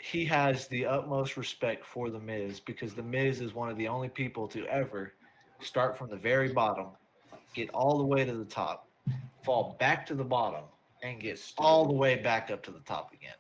he has the utmost respect for The Miz because The Miz is one of the only people to ever start from the very bottom, get all the way to the top, fall back to the bottom, and get all the way back up to the top again.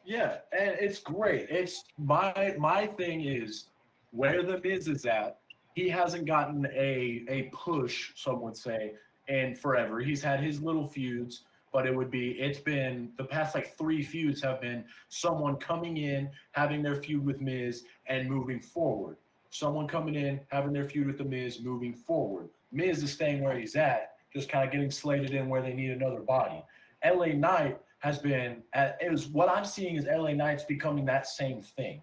Yeah, and it's great. It's my thing is where The Miz is at. he hasn't gotten a push, some would say, in forever. He's had his little feuds, but it's been the past like 3 feuds have been someone coming in, having their feud with Miz, and moving forward. Someone coming in, having their feud with the Miz, moving forward. Miz is staying where he's at, just kind of getting slated in where they need another body. LA Knight has been, what I'm seeing is LA Knight's becoming that same thing.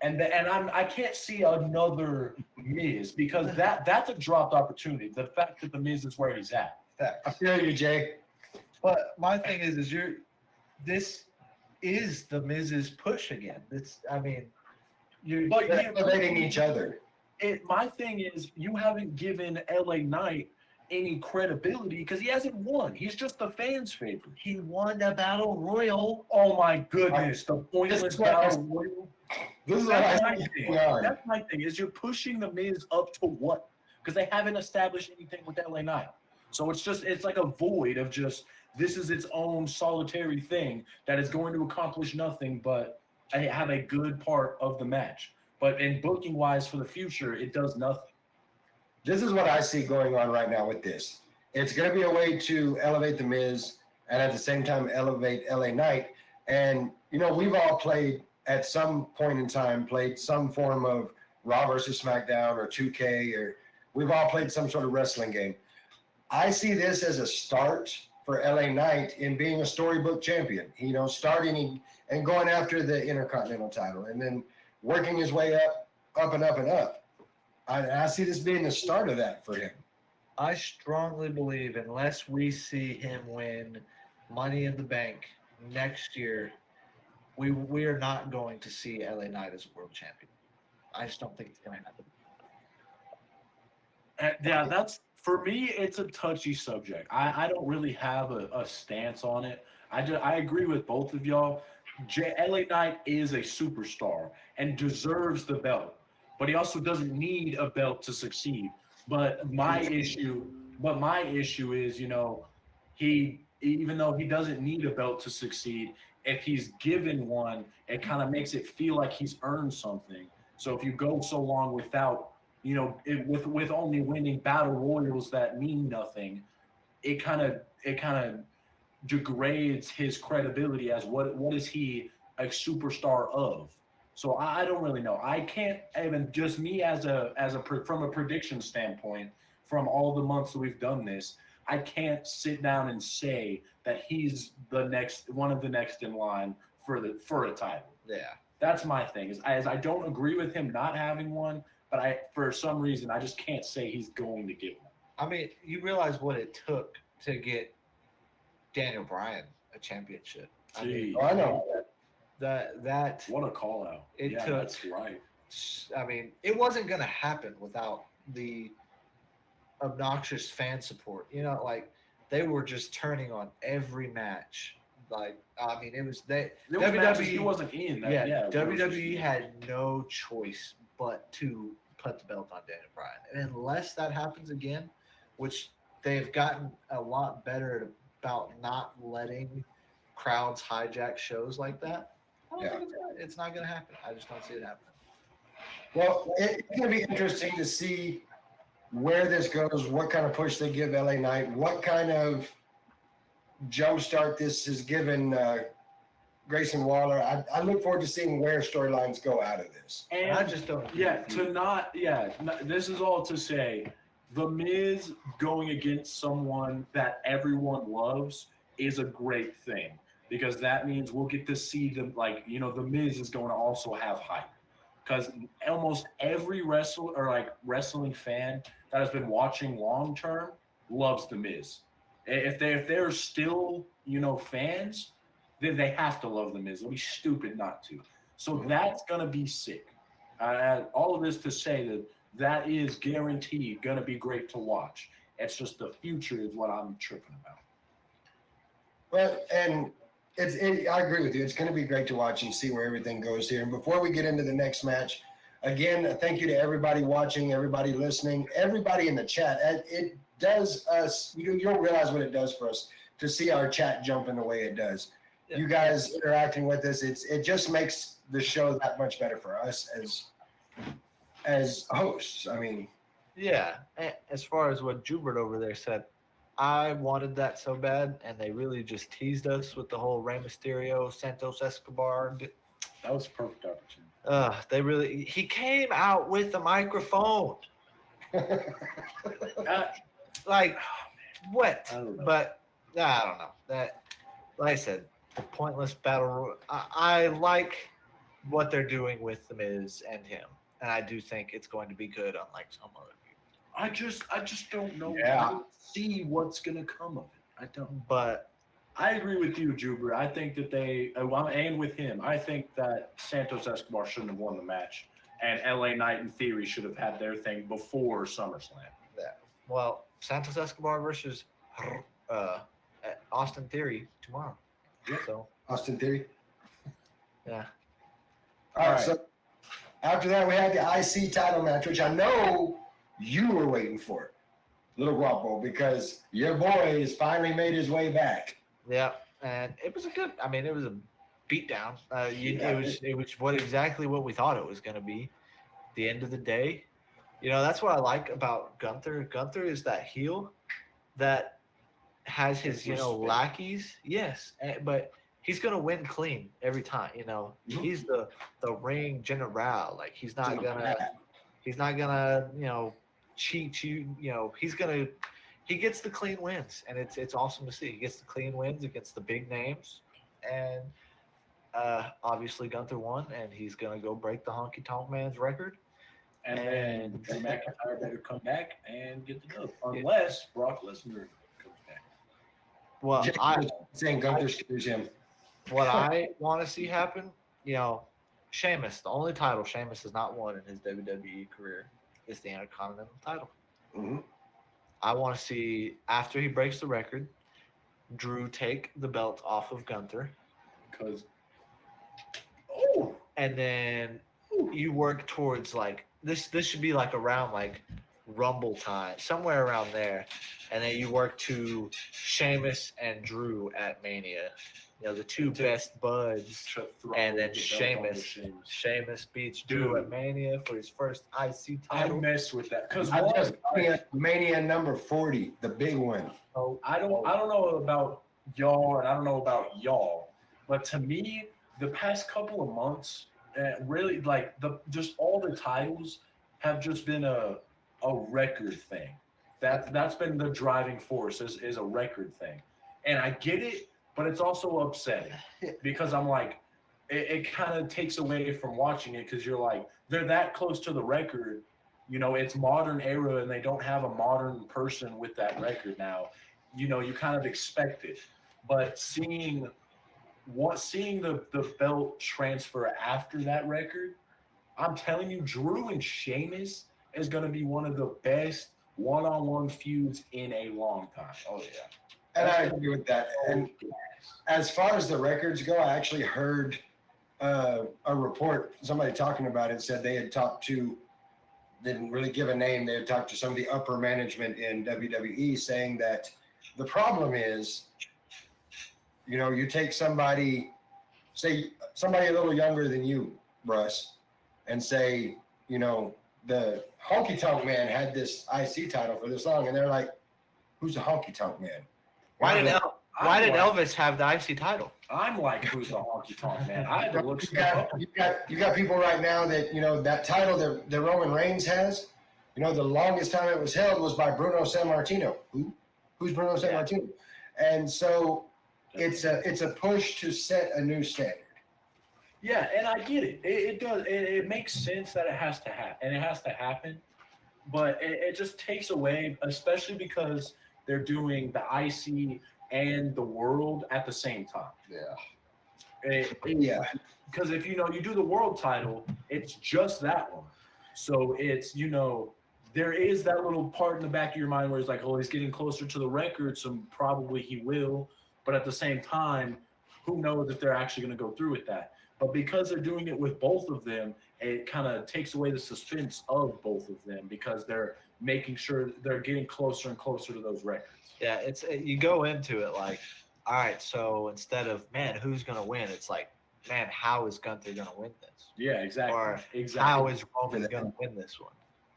And I can't see another Miz because that's a dropped opportunity. The fact that the Miz is where he's at. I feel you, Jay. But my thing is this is the Miz's push again. You're Elevating each other. My thing is you haven't given LA Knight any credibility because he hasn't won. He's just the fans' favorite. He won the Battle Royal. Oh my goodness, the pointless Battle Royal. This is That's what my I thing. That's my thing. Is you're pushing the Miz up to what? Because they haven't established anything with LA Knight. So it's like a void of just this is its own solitary thing that is going to accomplish nothing but have a good part of the match. But in booking wise for the future, it does nothing. This is what I see going on right now with this. It's going to be a way to elevate the Miz and at the same time elevate LA Knight. And we've all played at some point in time, played some form of Raw versus SmackDown or 2K, or we've all played some sort of wrestling game. I see this as a start for LA Knight in being a storybook champion, starting and going after the Intercontinental title and then working his way up and up and up. I see this being the start of that for him. I strongly believe unless we see him win Money in the Bank next year, we are not going to see LA Knight as a world champion. I just don't think it's going to happen. Yeah, that's for me. It's a touchy subject. I don't really have a stance on it. I agree with both of y'all. LA Knight is a superstar and deserves the belt, but he also doesn't need a belt to succeed. But my issue is, he even though he doesn't need a belt to succeed, if he's given one, it kind of makes it feel like he's earned something. So if you go so long without, with only winning battle royals that mean nothing, it kind of degrades his credibility as what is he a superstar of. So I don't really know. I can't even just me from a prediction standpoint, from all the months that we've done this, I can't sit down and say that he's one of the next in line for a title. Yeah. That's my thing. As I don't agree with him not having one, but for some reason I just can't say he's going to get one. I mean, you realize what it took to get Daniel Bryan a championship. I mean, I know. that What a call out. It took- that's right. I mean, it wasn't going to happen without the obnoxious fan support. They were just turning on every match. It was There was matches he WWE. wasn't in. WWE had no choice but to put the belt on Daniel Bryan. And unless that happens again, which they've gotten a lot better about not letting crowds hijack shows like that, I don't think it's not going to happen. I just don't see it happening. Well, it's going to be interesting to see where this goes, what kind of push they give LA Knight, what kind of jumpstart this has given Grayson Waller. I look forward to seeing where storylines go out of this. And I just don't. This is all to say, The Miz going against someone that everyone loves is a great thing because that means we'll get to see them. The Miz is going to also have hype because almost every wrestling fan that has been watching long term loves The Miz. If they're still fans, then they have to love The Miz. It'll be stupid not to. So that's gonna be sick. All of this to say that is guaranteed gonna be great to watch. It's just the future is what I'm tripping about. Well, and I agree with you. It's going to be great to watch and see where everything goes here. And before we get into the next match, again, thank you to everybody watching, everybody listening, everybody in the chat. It does us, you don't realize what it does for us to see our chat jumping the way it does. Yeah. You guys interacting with us, it just makes the show that much better for us as hosts. I mean, Yeah, as far as what Jubert over there said, I wanted that so bad, and they really just teased us with the whole Rey Mysterio, Santos Escobar. That was a perfect opportunity. They really. He came out with a microphone. Uh, Like what? I don't know. But I don't know. That, like I said, the pointless battle. I like what they're doing with the Miz and him, and I do think it's going to be good, unlike some other people. I just don't know. Yeah. I don't see what's gonna come of it. I don't. But I agree with you, Juber. I think that and with him, I think that Santos Escobar shouldn't have won the match, and LA Knight, in theory, should have had their thing before SummerSlam. well, Santos Escobar versus Austin Theory tomorrow. So Austin Theory. yeah, All right. All right. So after that, we had the IC title match, which I know you were waiting for, Little Guapo, because your boy has finally made his way back. yeah, and it was a good. I mean, it was a beatdown. Yeah. It was exactly what we thought it was going to be. At the end of the day, that's what I like about Gunther. Gunther is that heel that has his Respect. lackeys. Yes, but he's going to win clean every time. He's the ring general. Like he's not gonna cheat you. He gets the clean wins, and it's awesome to see. He gets the clean wins against the big names, and obviously Gunther won, and he's gonna go break the Honky Tonk Man's record. And then Drew McIntyre better come back and get the dub, unless Brock Lesnar comes back. Well, Jake I was saying Gunther scares him. what I want to see happen, Sheamus, the only title Sheamus has not won in his WWE career is the Intercontinental title. Mhm. I want to see, after he breaks the record, Drew take the belt off of Gunther, Because and then you work towards like this should be like around like Rumble time, somewhere around there, and then you work to Sheamus and Drew at Mania. The two best buds. And then Sheamus beats Drew at Mania for his first IC I title. mess with that because I'm just looking at Mania number 40, the big one. I don't know about y'all, and I don't know about y'all, but to me, the past couple of months, really like just all the titles have just been a record thing. That's been the driving force is a record thing, and I get it, but it's also upsetting because I'm like, it kind of takes away from watching it because you're like, they're that close to the record. It's modern era and they don't have a modern person with that record now. You kind of expect it, but seeing the belt transfer after that record, I'm telling you, Drew and Sheamus is going to be one of the best one-on-one feuds in a long time. Oh yeah. And I agree with that. And as far as the records go, I actually heard a report, somebody talking about it, said they had talked to, didn't really give a name, they had talked to some of the upper management in WWE saying that the problem is, you take somebody, say somebody a little younger than you, Russ, and say, the Honky Tonk Man had this IC title for this long, and they're like, who's the Honky Tonk Man? Why did Elvis have the IC title? I'm like, who's the Honky Tonk Man? I had to look You got people right now that that title that Roman Reigns has. The longest time it was held was by Bruno Sammartino. Who's Bruno Sammartino? And so it's a push to set a new standard. Yeah, and I get it. It does. It makes sense that it has to happen, and it has to happen. But it just takes away, especially because they're doing the IC and the world at the same time. Yeah. Yeah. Because if you do the world title, it's just that one. So it's there is that little part in the back of your mind where it's like, oh, he's getting closer to the record, so probably he will. But at the same time, who knows if they're actually going to go through with that? But because they're doing it with both of them, it kind of takes away the suspense of both of them because they're making sure they're getting closer and closer to those records. Yeah, you go into it like, all right, so instead of, man, who's going to win? It's like, man, how is Gunther going to win this? Yeah, exactly. Or exactly. how is Roman going to win this one?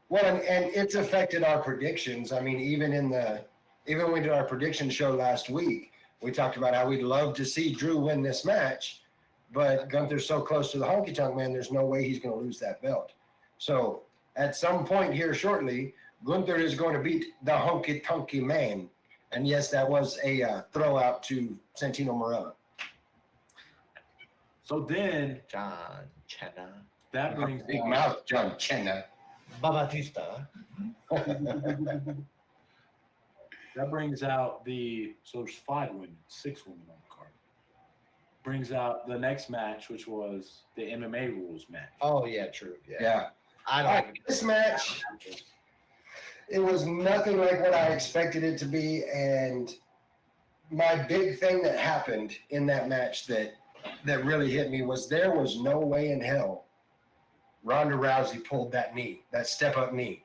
Well, and it's affected our predictions. I mean, even when we did our prediction show last week, we talked about how we'd love to see Drew win this match, but Gunther's so close to the Honky Tonk Man, there's no way he's going to lose that belt. So at some point here shortly, Gunther is going to beat the Honky Tonky Man. And yes, that was a throw out to Santino Marella. So then John Cena. that brings Big out, mouth, John Cena. Batista. that brings out so there's 5 women, 6 women on the card. Brings out the next match, which was the MMA rules match. Oh, yeah, true. Yeah. Yeah. I All don't right, this match, it was nothing like what I expected it to be. And my big thing that happened in that match that really hit me was there was no way in hell Ronda Rousey pulled that knee, that step-up knee.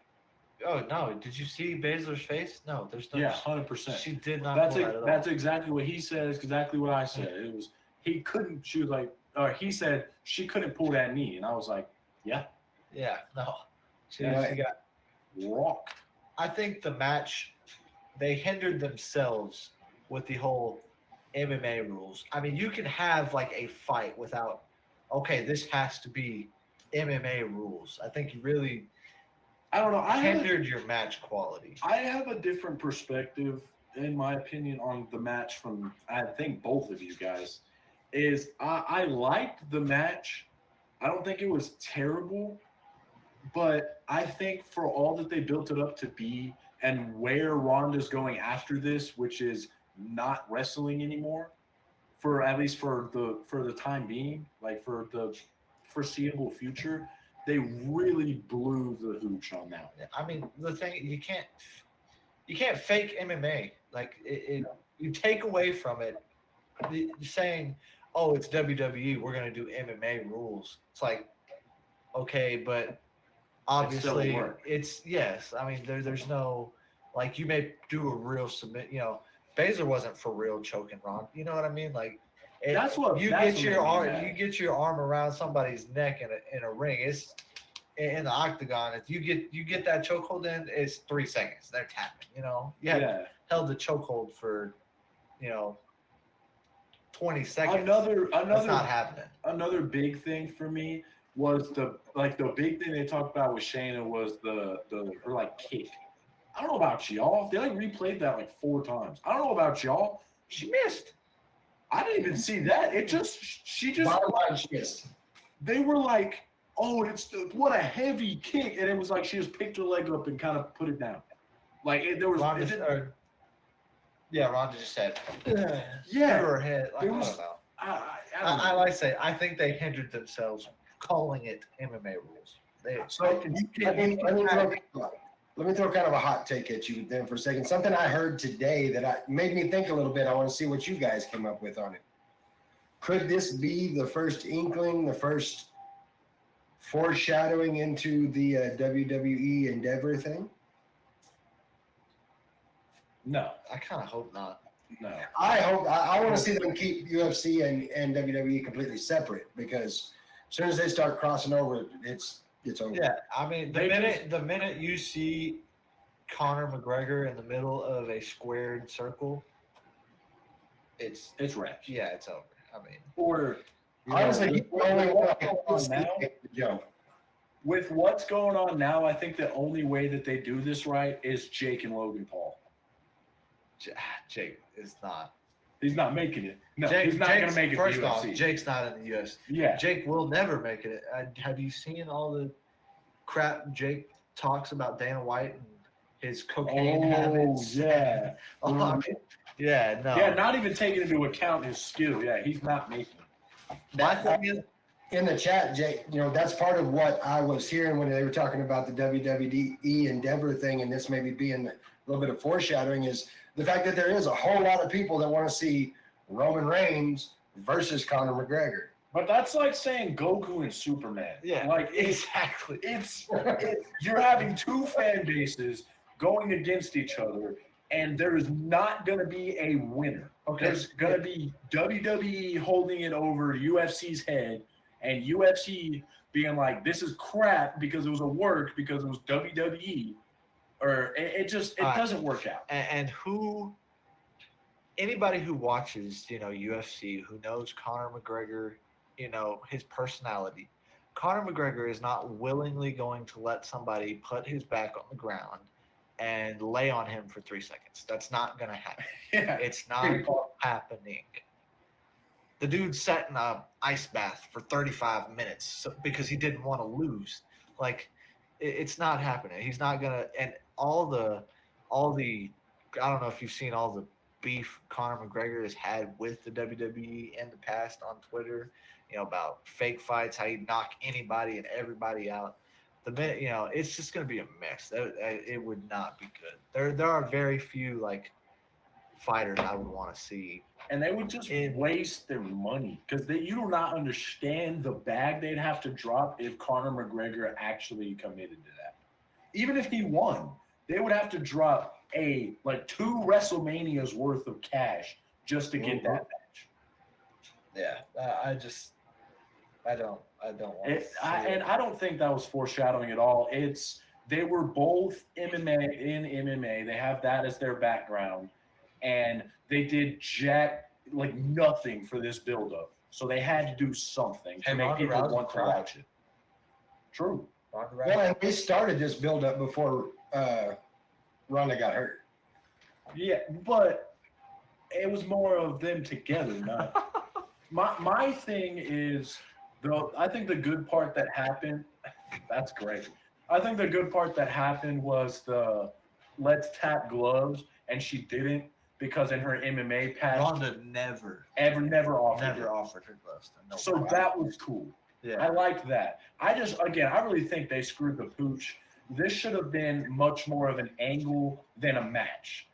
Oh, no. Did you see Baszler's face? No, there's no. Yeah, 100%. She did not That's pull that at all. that's exactly what he said. It's exactly what I said. It was he couldn't. She was like, or he said she couldn't pull that knee, and I was like, yeah, Yeah, no. She Yeah. got. rocked. I think the match, they hindered themselves with the whole MMA rules. I mean, you can have like a fight without, okay, this has to be MMA rules. I think you really I don't know. I hindered your match quality. have a different perspective, in my opinion, on the match from I think both of you guys. Is I liked the match. I don't think it was terrible, but I think for all that they built it up to be and where Ronda's going after this, which is not wrestling anymore, for at least for the time being, like for the foreseeable future, they really blew the hooch on that. I mean, the thing you can't fake MMA. Like you take away from it, saying, "Oh, it's WWE. We're gonna do MMA rules." It's like, okay, but obviously work. it's yes. I mean, there's no like you may do a real submit. You know, Baszler wasn't for real choking Ron. You know what I mean? Like. That's what you that's get what your made me arm. mad. You get your arm around somebody's neck in a ring. It's in the octagon. If you get that chokehold in, it's 3 seconds. They're tapping. You know, Yeah. held the chokehold for 20 seconds. Another That's not happening. another big thing for me was the big thing they talked about with Shayna was her like kick. I don't know about y'all. They like replayed that like 4 times. I don't know about y'all. She missed. I didn't even see that. She just Bottom line, she missed. they were like, oh, what a heavy kick, and it was like she just picked her leg up and kind of put it down. Like there was Ronda, it didn't- Ronda just said, Yeah. through her head. Like, It I was- don't know. I don't know. I like to say, I think they hindered themselves calling it MMA rules. So let me throw kind of a hot take at you then for a second. Something I heard today that made me think a little bit. I want to see what you guys came up with on it. Could this be the first inkling, the first foreshadowing into the WWE Endeavor thing? No, I kind of hope not. no. I hope. I want to see them keep UFC and WWE completely separate because as soon as they start crossing over, it's over. Yeah, I mean, They the minute you see Conor McGregor in the middle of a squared circle, it's wrapped. yeah, it's over. I mean, Or Honestly, he's the only one I can see now, make the jump. with what's going on now, I think the only way that they do this right is Jake and Logan Paul. Jake is not. He's not making it. No, Jake, he's not going to Jake's- make it. First to off, UFC. Jake's not in the UFC. Yeah. Jake will never make it. Have you seen all the crap Jake talks about Dana White and his cocaine habits? yeah. Oh, I mean, yeah, no. Yeah, not even taking into account his skill. Yeah, he's not making it. My thing is, In the chat, Jake, that's part of what I was hearing when they were talking about the WWE Endeavor thing, and this maybe being a little bit of foreshadowing, is the fact that there is a whole lot of people that want to see Roman Reigns versus Conor McGregor. But that's like saying Goku and Superman. yeah, Like exactly. you're having 2 fan bases going against each other. and there is not going to be a winner. Okay. There's going to be WWE holding it over UFC's head, and UFC being like, "This is crap," because it was a work, because it was WWE, or it doesn't work out. And anybody who watches, UFC, who knows Conor McGregor, his personality, Conor McGregor is not willingly going to let somebody put his back on the ground and lay on him for 3 seconds. That's not going to happen. Yeah, It's not happening. The dude sat in a ice bath for 35 minutes because he didn't want to lose. Like, it's not happening. He's not going to, and all the, I don't know if you've seen all the beef Conor McGregor has had with the WWE in the past on Twitter, about fake fights, how he'd knock anybody and everybody out. The minute, it's just going to be a mess. It would not be good. There are very few fighters I would want to see. and they would just waste their money because you do not understand the bag they'd have to drop if Conor McGregor actually committed to that. Even if he won, they would have to drop 2 WrestleManias worth of cash just to get that match. Yeah, I don't want to. I don't think that was foreshadowing at all. They were both MMA. They have that as their background, and they did nothing for this build-up. So they had to do something to make people want to watch it. True. Well, and we started this build-up before Ronda got hurt. Yeah, but it was more of them together. My thing is, though, I think the good part that happened, that's great. I think the good part that happened was the let's tap gloves, and she didn't because in her MMA past, Ronda never offered her gloves. So that was cool. Yeah. I liked that. I really think they screwed the pooch. This should have been much more of an angle than a match.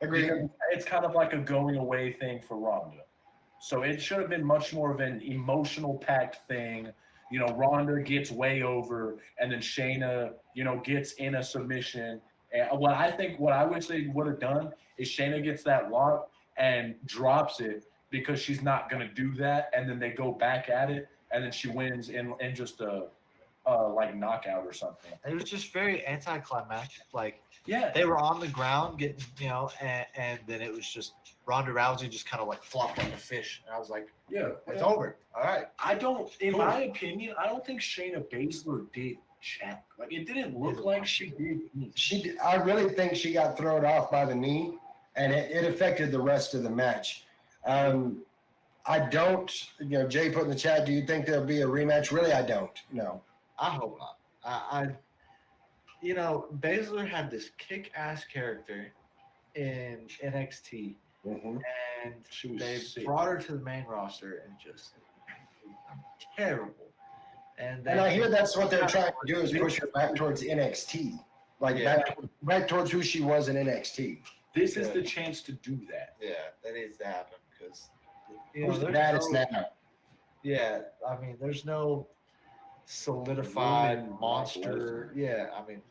Agreed. Because it's kind of like a going away thing for Ronda. So it should have been much more of an emotional packed thing. Ronda gets way over, and then Shayna, gets in a submission. And what I wish they would have done is Shayna gets that lock and drops it because she's not going to do that, and then they go back at it, and then she wins in just a knockout or something. It was just very anticlimactic. Yeah, They were on the ground getting, and then it was just Ronda Rousey just kind of flopped like a fish. And I was like, yeah, it's over. All right. In my opinion, I don't think Shayna Baszler did jack. It didn't look like she did. I really think she got thrown off by the knee, and it affected the rest of the match. I don't, Jay put in the chat, do you think there'll be a rematch? Really, I don't. No. I hope not. Baszler had this kick-ass character in NXT, Mm-hmm. and She was they sick. brought her to the main roster and just terrible. And And I hear that's what they're trying to do is push her back towards NXT, back towards who she was in NXT. This is the chance to do that. Yeah, that needs to happen because Who's the there's baddest no- now? Yeah, I mean, there's no solidified Woman monster. Yeah, I mean,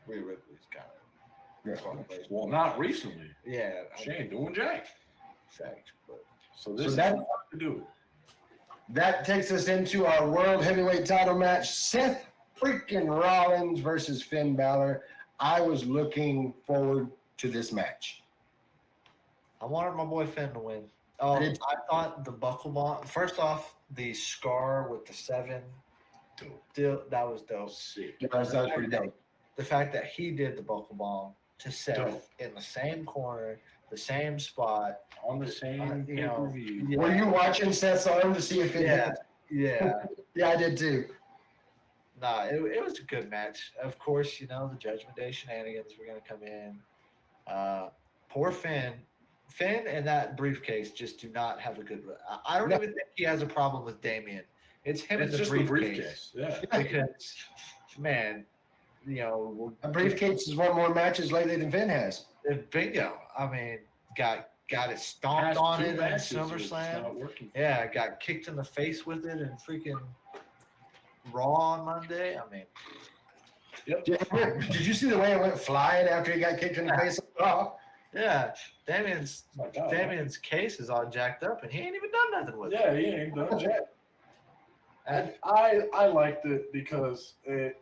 Rhea Ripley's kind of. Well, not recently. Yeah, She ain't doing jack. facts, but So this So is that- the time to do it. That takes us into our World Heavyweight title match, Seth freaking Rollins versus Finn Balor. I was looking forward to this match. I wanted my boy Finn to win. I I thought the buckle bomb. First off, the scar with the 7. That was dope. Sick. That was pretty dope. The fact that he did the buckle bomb to Seth Dope. in the same corner, the same spot. On the same pay-per-view. Yeah, Were you watching Seth's arm to see if it Yeah, hit? yeah. Yeah, I did too. Nah, it was a good match. Of course, the Judgment Day shenanigans were going to come in. Poor Finn. Finn and that briefcase just do not have a good. I don't even think he has a problem with Damien. It's him It's and the just briefcase. the briefcase. Yeah. Because, man, A briefcase has won more matches lately than Finn has. bingo. I mean, got it stomped Past on 2 it in matches, it's SummerSlam. not working. Yeah, got kicked in the face with it and freaking Raw on Monday. I mean, Did you see the way it went flying after he got kicked in the face? Oh, Yeah, Damien's Like, oh, Damien's case is all jacked up, and he ain't even done nothing with it. yeah, he ain't done jack. And I liked it because it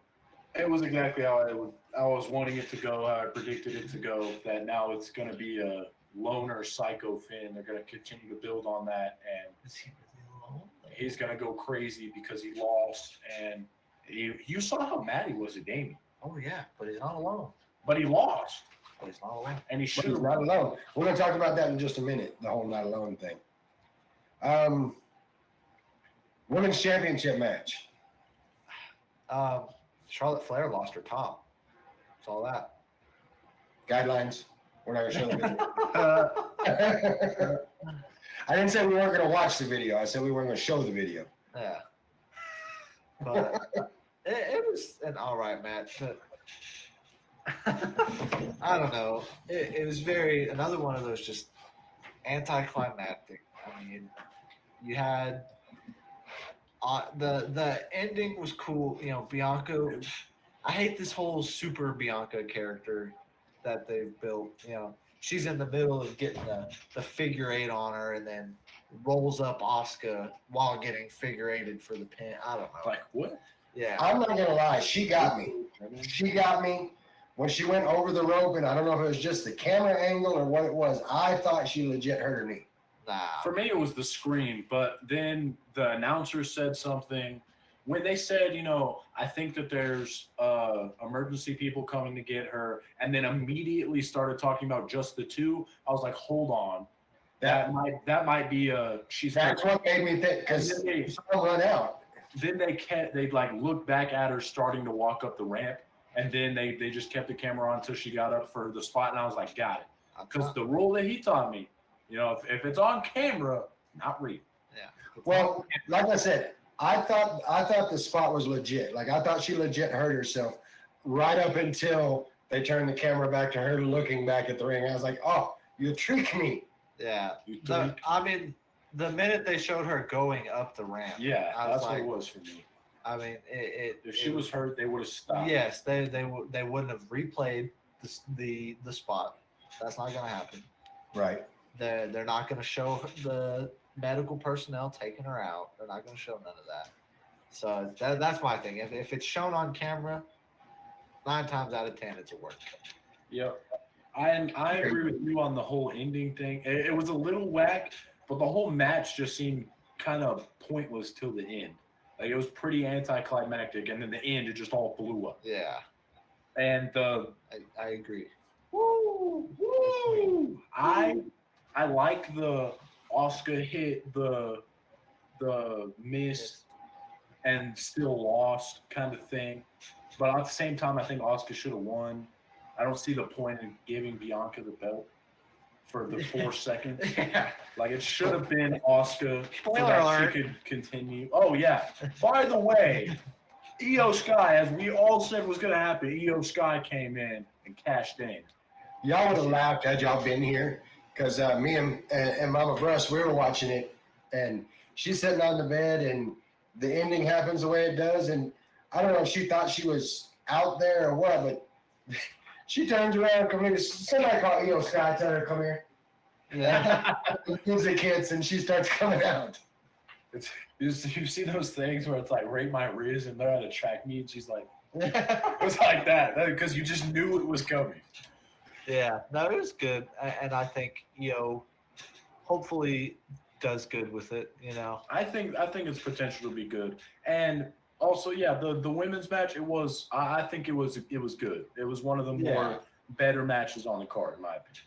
was exactly how I was wanting it to go, how I predicted it to go. That now it's going to be a loner psycho Finn. They're going to continue to build on that, and Is he alone? he's going to go crazy because he lost. And you saw how mad he was at Damien, Oh yeah, but he's not alone. but he lost, But he's not alone. and he But should he's have. not alone. We're going to talk about that in just a minute, the whole not alone thing. Women's championship match. Charlotte Flair lost her top. That's all that. Guidelines. We're not going to show the video. I didn't say we weren't going to watch the video. I said we weren't going to show the video. Yeah. But it was an all right match. But I don't know. It was another one of those just anticlimactic. I mean, you had the ending was cool. You know, Bianca. I hate this whole super Bianca character that they've built. You know, she's in the middle of getting the figure eight on her, and then rolls up Asuka while getting figure eighted for the pin. I don't know. Like, what? Yeah. I'm not going to lie. She got me. She got me when she went over the rope, and I don't know if it was just the camera angle or what it was. I thought she legit hurt her knee. Nah. For me, it was the scream, but then the announcer said something. When they said, you know, I think that there's emergency people coming to get her, and then immediately started talking about just the two, I was like, hold on. That might be she's That's what made me think, because And then some run out. then they'd like look back at her starting to walk up the ramp, and then they just kept the camera on until she got up for the spot, and I was like, got it. Because the rule that he taught me, you know, if it's on camera, not real. Yeah. Well, like I said, I thought the spot was legit. Like I thought she legit hurt herself right up until they turned the camera back to her looking back at the ring. I was like, oh, you tricked me. Yeah. You The, think? I mean, the minute they showed her going up the ramp, Yeah, I was that's like, what it was for me. I mean, If she was hurt, they would have stopped. Yes, they wouldn't have replayed the spot. That's not gonna happen. Right. They're not gonna show the medical personnel taking her out. They're not gonna show none of that. So that's my thing. If it's shown on camera, 9 times out of 10 it's a work. Yep. I agree with you on the whole ending thing. It was a little whack, but the whole match just seemed kind of pointless till the end. Like it was pretty anticlimactic, and then the end it just all blew up. Yeah, And I agree. woo! I like the Asuka hit the miss and still lost kind of thing, but at the same time, I think Asuka should have won. I don't see the point in giving Bianca the belt for the 4 seconds. Yeah. Like it should have been Asuka so Spoiler that alert. she could continue. Oh yeah. By the way, Io Sky, as we all said was going to happen, Io Sky came in and cashed in. Y'all would have laughed had y'all been here, because me and Mama Bruss, we were watching it, and she's sitting on the bed, and the ending happens the way it does, and I don't know if she thought she was out there or what, but she turns around, come here. Somebody call Io Sky, tell her to come here. Yeah. Music hits, and she starts coming out. You see those things where it's like rate my Riz and they're at a track meet. She's like, it was like that because you just knew it was coming. Yeah, no, it was good, and I think hopefully does good with it. You know, I think it's potential to be good, and also the women's match. I think it was good. It was one of the more better matches on the card in my opinion.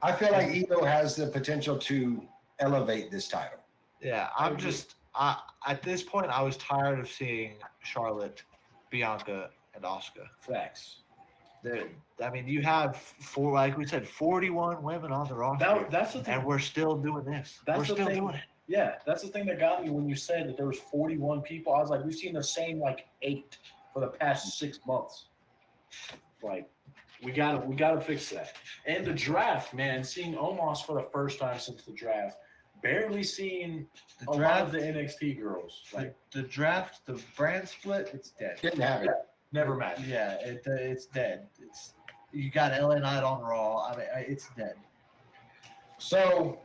I feel like Io has the potential to elevate this title. yeah. I'm just at this point, I was tired of seeing Charlotte, Bianca, and Asuka. Facts. I mean, you have like we said, 41 women on the roster, That's the thing. and we're still doing this. That's We're the still thing. doing it. Yeah, that's the thing that got me when you said that there was 41 people. I was like, we've seen the same like 8 for the past 6 months. Like, we gotta fix that. And the draft, man, seeing Omos for the first time since the draft, barely seeing The a lot draft, of the NXT girls. Like, the draft, the brand split, it's dead. Didn't have it. never mattered. Yeah, it's dead. You got LA Knight on Raw. I mean, it's dead. So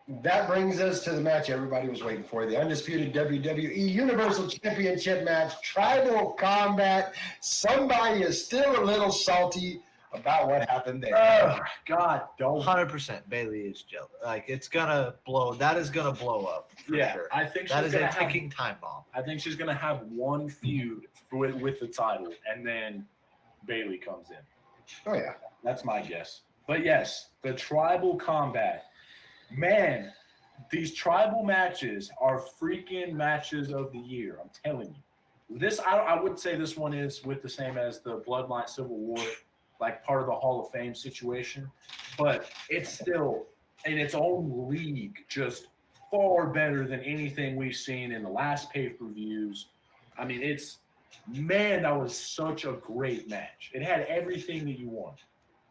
that brings us to the match everybody was waiting for, the undisputed WWE Universal Championship match, Tribal Combat. Somebody is still a little salty about what happened there. Oh, God, don't. 100% Bailey is jealous. Like, it's gonna blow. That is gonna blow up. For Yeah, sure. I think That she's is gonna a have. ticking time bomb. I think she's gonna have one feud with the title, and then Bailey comes in. Oh, yeah. That's my guess. But yes, the Tribal Combat. Man, these tribal matches are freaking matches of the year. I'm telling you. This I would say this one is with the same as the Bloodline Civil War, like part of the Hall of Fame situation, but it's still in its own league, just far better than anything we've seen in the last pay-per-views. I mean, that was such a great match. It had everything that you want.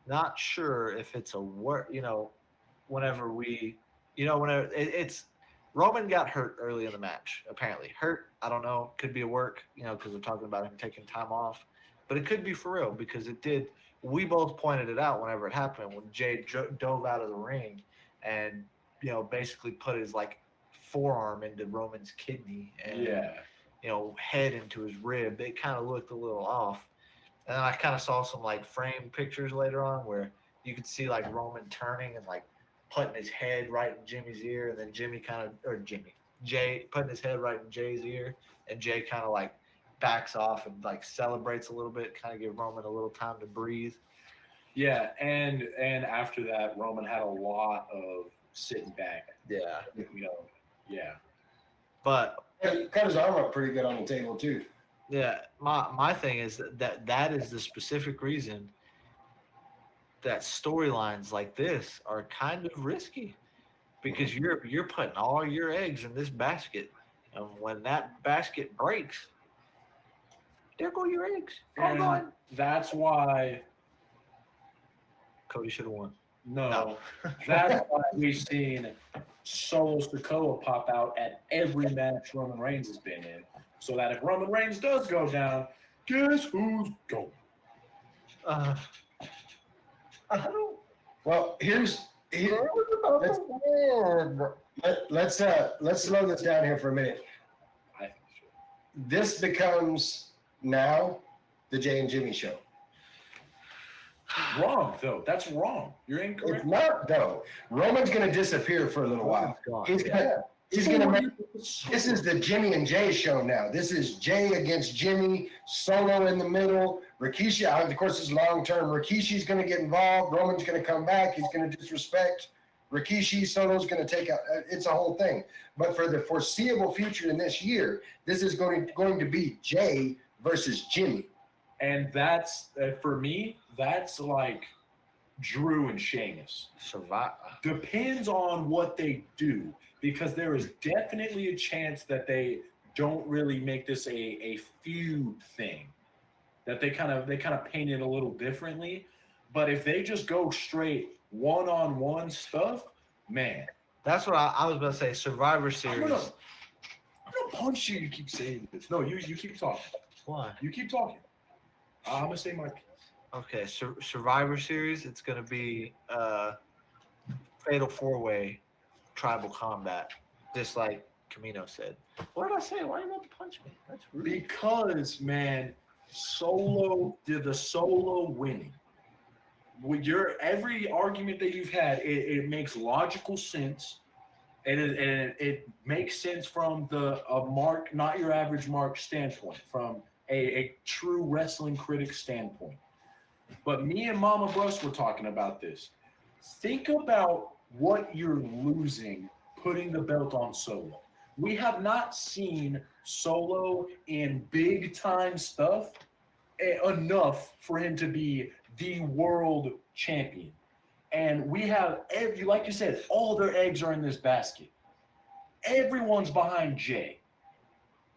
Not sure if it's a work. Whenever it's Roman got hurt early in the match. Apparently hurt. I don't know. Could be a work. Because we're talking about him taking time off, but it could be for real because it did. We both pointed it out whenever it happened when Jay dove out of the ring and basically put his like forearm into Roman's kidney and head into his rib. It kind of looked a little off. And then I kind of saw some like frame pictures later on where you could see like Roman turning and like putting his head right in Jimmy's ear, and then Jay putting his head right in Jay's ear, and Jay kind of like backs off and like celebrates a little bit, kind of give Roman a little time to breathe. Yeah, and after that, Roman had a lot of sitting back. Yeah. Yeah. But he cut his arm up pretty good on the table too. Yeah, my thing is that is the specific reason that storylines like this are kind of risky, because you're putting all your eggs in this basket, and when that basket breaks, there go your eggs. All gone. That's why Cody should have won. No. That's why we've seen Solo Sikoa pop out at every match Roman Reigns has been in. So that if Roman Reigns does go down, guess who's going? I don't. Well, let's slow this down here for a minute. I think so. This becomes now the Jay and Jimmy show. Wrong, though. That's wrong. You're incorrect. It's not, though. Roman's going to disappear for a little while. He's going to make. This is the Jimmy and Jay show now. This is Jay against Jimmy, Solo in the middle. Rikishi, of course, is long term. Rikishi's going to get involved. Roman's going to come back. He's going to disrespect Rikishi. Solo's going to take out. It's a whole thing. But for the foreseeable future in this year, this is going to be Jay versus Jimmy. And that's, for me, that's like Drew and Sheamus. Depends on what they do, because there is definitely a chance that they don't really make this a feud thing, that they kind of paint it a little differently. But if they just go straight one-on-one stuff, man. That's what I was about to say. Survivor Series. I'm gonna punch you. You keep saying this. No, you keep talking. Why? You keep talking. I'm gonna say my piece. Okay, Survivor Series. It's gonna be Fatal 4-Way Tribal Combat, just like Camino said. What did I say? Why are you about to punch me? That's rude. Because, man, the solo winning. With every argument that you've had, it makes logical sense, and it makes sense from a Mark, not your average Mark standpoint, from a true wrestling critic standpoint. But me and Mama Bruce were talking about this. Think about what you're losing putting the belt on Solo. We have not seen Solo in big time stuff enough for him to be the world champion. And we have, like you said, all their eggs are in this basket. Everyone's behind Jay.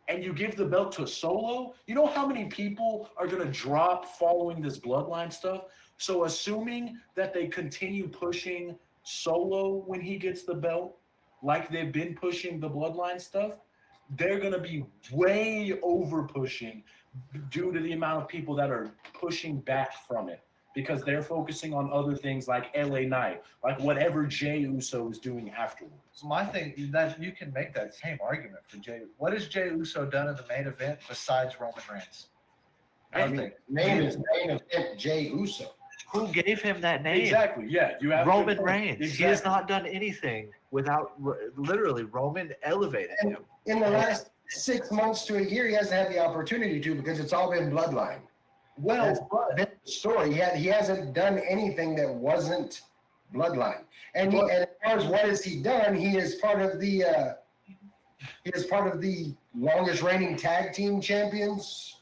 And you give the belt to Solo, you know how many people are going to drop following this bloodline stuff? So assuming that they continue pushing Solo when he gets the belt, like they've been pushing the bloodline stuff, they're going to be way over pushing due to the amount of people that are pushing back from it. because they're focusing on other things like LA Knight, like whatever Jey Uso is doing afterwards. So my thing that you can make that same argument for Jay. What has Jey Uso done in the main event besides Roman Reigns? I mean, Nothing. Name is main event Jey Uso. Who gave him that name? exactly, yeah. You have Roman Reigns. Exactly. He has not done anything without literally Roman elevated him. In the last 6 months to a year, he hasn't had the opportunity to because it's all been bloodline. That's Well, been the story. He hasn't done anything that wasn't bloodline. And as far as what has he done, he is part of the longest reigning tag team champions.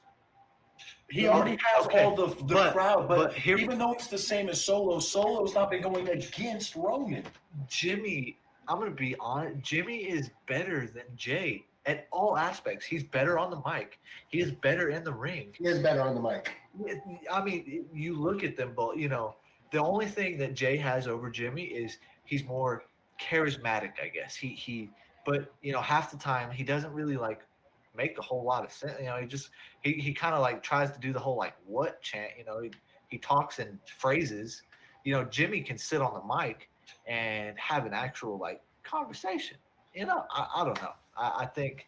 he already has Okay, all the crowd, but here- even though it's the same as Solo's not been going against Roman. Jimmy, I'm gonna be honest. Jimmy is better than Jay at all aspects. He's better on the mic. He is better in the ring. He is better on the mic. I mean, you look at them both. You know, the only thing that Jay has over Jimmy is he's more charismatic, I guess. But you know, half the time he doesn't really like make a whole lot of sense. You know, he kind of like tries to do the whole like what chant. You know, he talks in phrases. You know, Jimmy can sit on the mic and have an actual like conversation. You know, I don't know. I think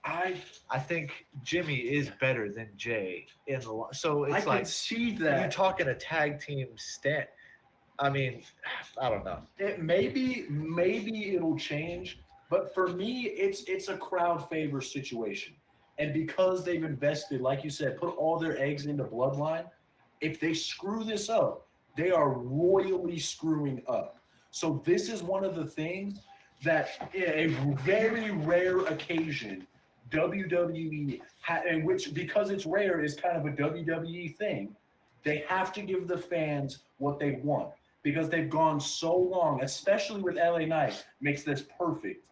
Jimmy is better than Jay in the so I it's can like see you that. talking a tag team stat. I mean, I don't know. Maybe it'll change, but for me, it's a crowd favor situation, and because they've invested, like you said, put all their eggs into Bloodline. If they screw this up, they are royally screwing up. So this is one of the things that, in a very rare occasion, WWE, and which because it's rare is kind of a WWE thing. They have to give the fans what they want because they've gone so long, especially with LA Knight, makes this perfect.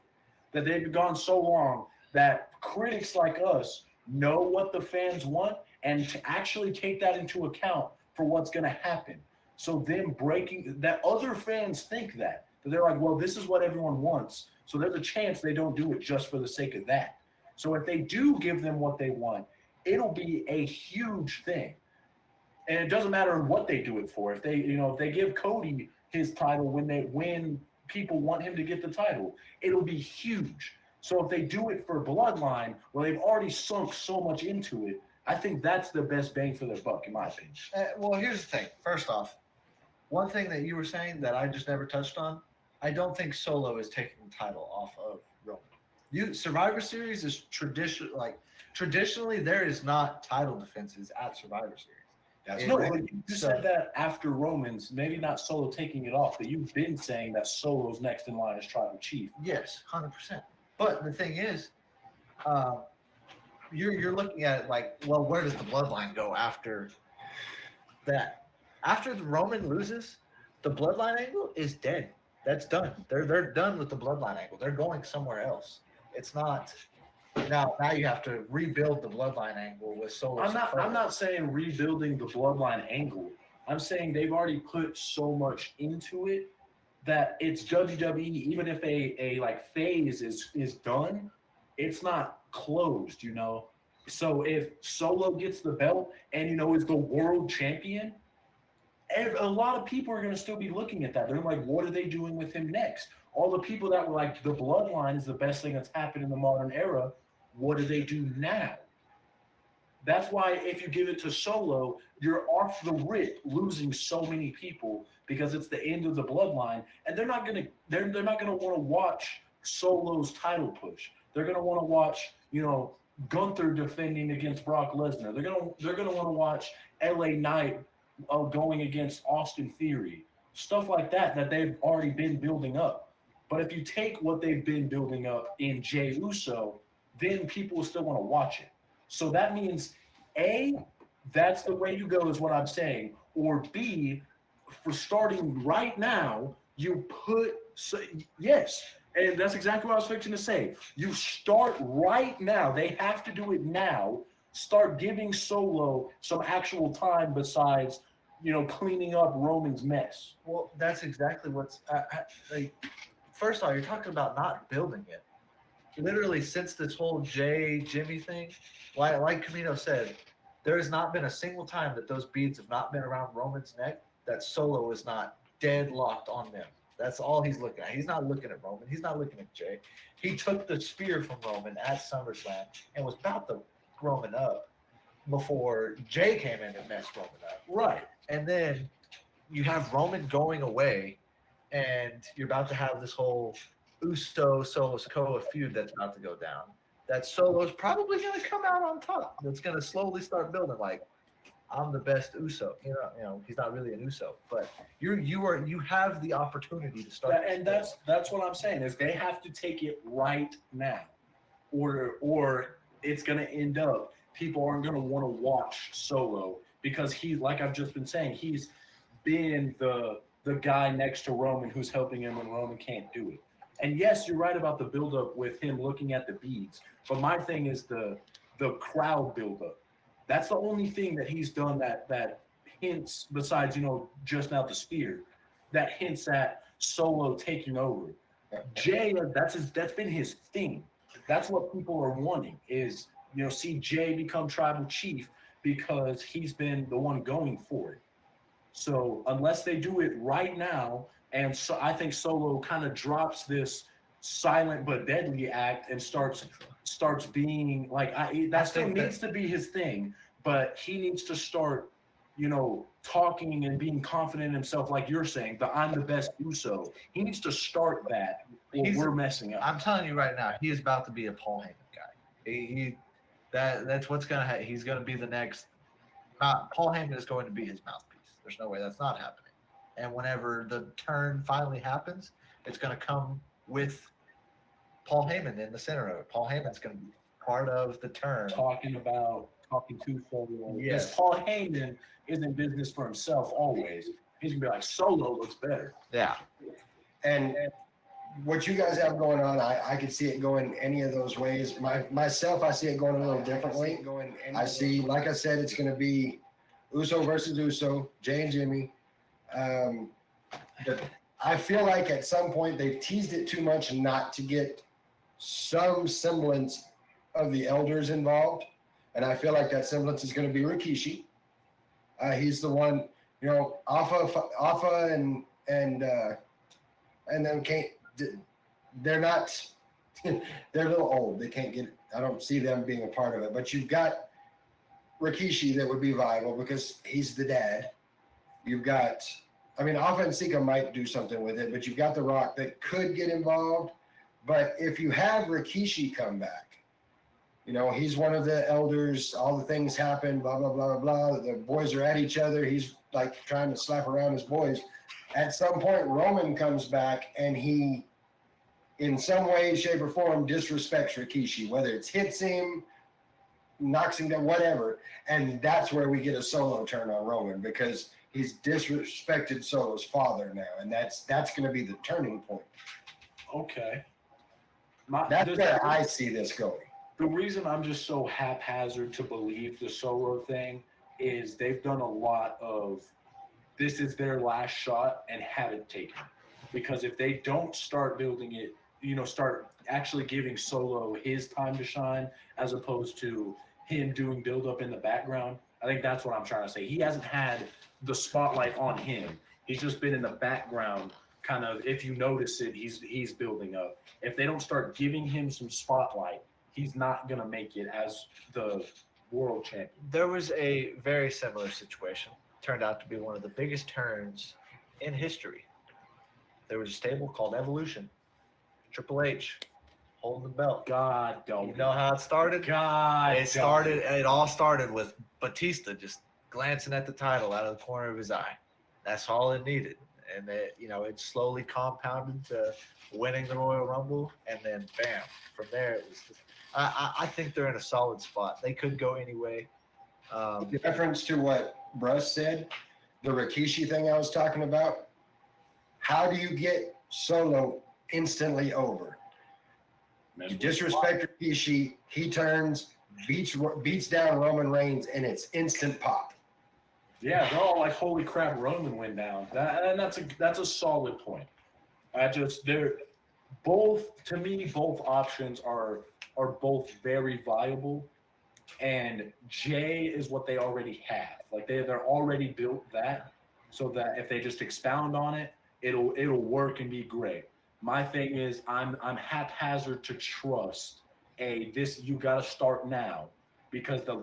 That they've gone so long that critics like us know what the fans want and to actually take that into account for what's going to happen. So them breaking that, other fans think that they're like, well, this is what everyone wants. So there's a chance they don't do it just for the sake of that. So if they do give them what they want, it'll be a huge thing. And it doesn't matter what they do it for. If they give Cody his title when people want him to get the title, it'll be huge. So if they do it for Bloodline, well, they've already sunk so much into it. I think that's the best bang for their buck, in my opinion. Well, here's the thing. First off, one thing that you were saying that I just never touched on, I don't think Solo is taking the title off of Roman. Survivor Series is traditionally there is not title defenses at Survivor Series. That's No, right. but you said that after Roman's, maybe not Solo taking it off, but you've been saying that Solo's next in line as Tribal Chief. Yes, 100%. But the thing is, you're looking at it like, well, where does the bloodline go after that? After the Roman loses, the bloodline angle is dead. That's done. They're done with the bloodline angle. They're going somewhere else. It's not now you have to rebuild the bloodline angle with Solo. I'm not saying rebuilding the bloodline angle. I'm saying they've already put so much into it that it's WWE. Even if a like phase is done, it's not closed, you know. So if Solo gets the belt and is the world champion, a lot of people are going to still be looking at that. They're like, what are they doing with him next? All the people that were like, the bloodline is the best thing that's happened in the modern era. What do they do now? That's why if you give it to Solo, you're off the rip losing so many people because it's the end of the bloodline, and they're not gonna want to watch Solo's title push. They're gonna want to watch Gunther defending against Brock Lesnar. They're gonna want to watch LA Knight going against Austin Theory, stuff like that they've already been building up. But if you take what they've been building up in Jey Uso, then people will still want to watch it. So that means A, that's the way you go is what I'm saying, or B, for starting right now, yes, and that's exactly what I was fixing to say. You start right now. They have to do it now. Start giving Solo some actual time besides, cleaning up Roman's mess. Well, that's exactly what's first of all, you're talking about not building it. Literally, since this whole Jimmy thing, like Camino said, there has not been a single time that those beads have not been around Roman's neck that Solo is not deadlocked on them. That's all he's looking at. He's not looking at Roman. He's not looking at Jay. He took the spear from Roman at SummerSlam and was about to Roman up before Jay came in and messed Roman up. Right. And then you have Roman going away, and you're about to have this whole Uso Solo Sikoa feud that's about to go down. That Solo's probably going to come out on top. That's going to slowly start building. Like, I'm the best Uso. He's not really an Uso, but you have the opportunity to start. And that's what I'm saying is they have to take it right now, or it's going to end up people aren't going to want to watch Solo because he, like I've just been saying, he's been the guy next to Roman who's helping him when Roman can't do it. And yes, you're right about the buildup with him looking at the beads, but my thing is the crowd buildup. That's the only thing that he's done that hints, besides just now the spear, that hints at Solo taking over. Jay, that's been his thing. That's what people are wanting is see Jay become tribal chief because he's been the one going for it. So unless they do it right now, and so I think Solo kind of drops this silent but deadly act and starts being like that still needs to be his thing, but he needs to start talking and being confident in himself, like you're saying, that I'm the best Uso. He needs to start that, or we're messing up. I'm telling you right now, he is about to be a Paul Heyman guy. That's what's gonna happen. He's gonna be the next. Paul Heyman is going to be his mouthpiece. There's no way that's not happening. And whenever the turn finally happens, it's going to come with Paul Heyman in the center of it. Paul Heyman's going to be part of the turn. Talking to Solo. Yes. Because Paul Heyman is in business for himself always. He's going to be like, Solo looks better. Yeah. And what you guys have going on, I could see it going any of those ways. Myself, I see it going a little differently. I see, like I said, it's going to be Uso versus Uso, Jay and Jimmy. I feel like at some point they've teased it too much not to get some semblance of the elders involved. And I feel like that semblance is going to be Rikishi. He's the one, Alpha and then can't. They're not. They're a little old. They can't get. I don't see them being a part of it. But you've got Rikishi that would be viable because he's the dad. You've got. Alpha and Sika might do something with it, but you've got The Rock that could get involved. But if you have Rikishi come back, he's one of the elders. All the things happen. Blah blah blah blah blah. The boys are at each other. He's like trying to slap around his boys. At some point, Roman comes back and he, in some way, shape, or form, disrespects Rikishi, whether it's hits him, knocks him down, whatever. And that's where we get a Solo turn on Roman because he's disrespected Solo's father now. And that's going to be the turning point. Okay. That's where I see this going. The reason I'm just so haphazard to believe the Solo thing is they've done a lot of this is their last shot and haven't taken it. Because if they don't start building it, start actually giving Solo his time to shine as opposed to him doing build-up in the background, I think that's what I'm trying to say. He hasn't had the spotlight on him. He's just been in the background, kind of, if you notice it, he's building up. If they don't start giving him some spotlight, he's not going to make it as the world champion. There was a very similar situation. Turned out to be one of the biggest turns in history. There was a stable called Evolution. Triple H holding the belt. God don't. You know how it started? It all started with Batista just glancing at the title out of the corner of his eye. That's all it needed. And it slowly compounded to winning the Royal Rumble, and then bam, from there it was just, I think they're in a solid spot. They could go any way. In reference to what Bruce said, the Rikishi thing I was talking about, how do you get Solo instantly over? You disrespect Rikishi, he turns, beats down Roman Reigns, and it's instant pop. Yeah, they're all like, holy crap, Roman went down. That's a solid point. They're both, to me, both options are both very viable. And Jay is what they already have. Like they're already built that. so that if they just expound on it, it'll work and be great. My thing is I'm haphazard to trust this you got to start now because the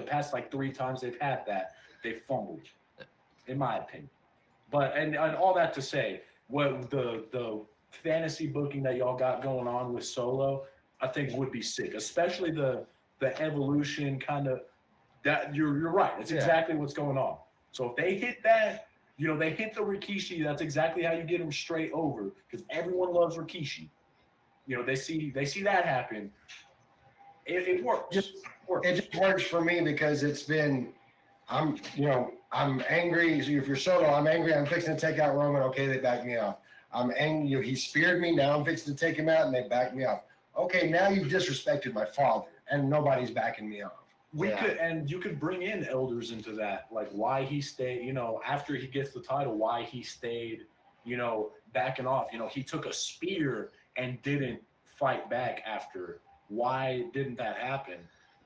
past like 3 times they've had that, they fumbled, in my opinion. But and all that to say, what the fantasy booking that y'all got going on with Solo, I think would be sick, especially the evolution kind of that you're right. It's Yeah. exactly what's going on. So if they hit that, they hit the Rikishi. That's exactly how you get them straight over because everyone loves Rikishi. They see that happen. It works. It works. It just works for me because it's been, I'm angry. So if you're Solo, I'm angry. I'm fixing to take out Roman. Okay, they back me off. I'm angry. He speared me. Now I'm fixing to take him out, and they back me off. Okay, now you've disrespected my father, and nobody's backing me off. You could bring in elders into that, like why he stayed, after he gets the title, why he stayed, backing off. He took a spear and didn't fight back after. Why didn't that happen?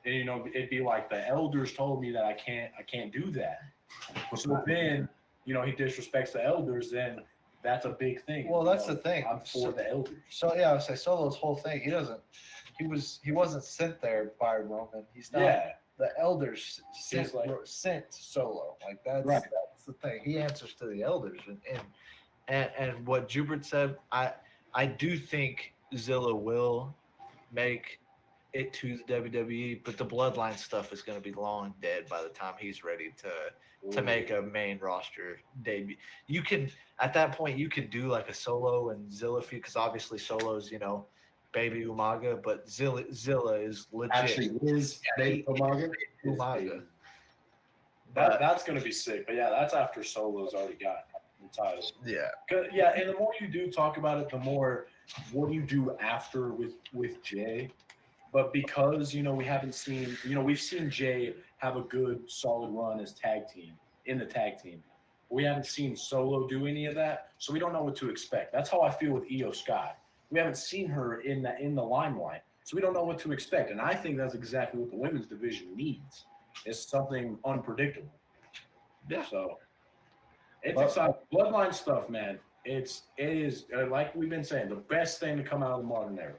And it'd be like the elders told me that I can't do that. So then, he disrespects the elders, then that's a big thing. Well, that's the thing. I'm for the elders. So yeah, I would say Solo's whole thing. He wasn't sent there by Roman. He's not. Yeah. The elders sent Solo. Like that's the thing. He answers to the elders, and what Jubert said. I do think Zilla will make it to the WWE, but the bloodline stuff is going to be long dead by the time he's ready to make a main roster debut. You can at that point you can do like a Solo and Zilla feud because obviously Solo's baby Umaga, but Zilla is legit. Actually, is baby Umaga. Umaga. That's going to be sick. But yeah, that's after Solo's already got the title. Yeah. Yeah, and the more you do talk about it, the more what do you do after with Jay. But because, we haven't seen, we've seen Jay have a good, solid run as in the tag team. We haven't seen Solo do any of that, so we don't know what to expect. That's how I feel with Io Sky. We haven't seen her in the limelight, so we don't know what to expect. And I think that's exactly what the women's division needs. It's something unpredictable. Yeah. So it's exciting. Bloodline stuff, man. It is like we've been saying, the best thing to come out of the modern era,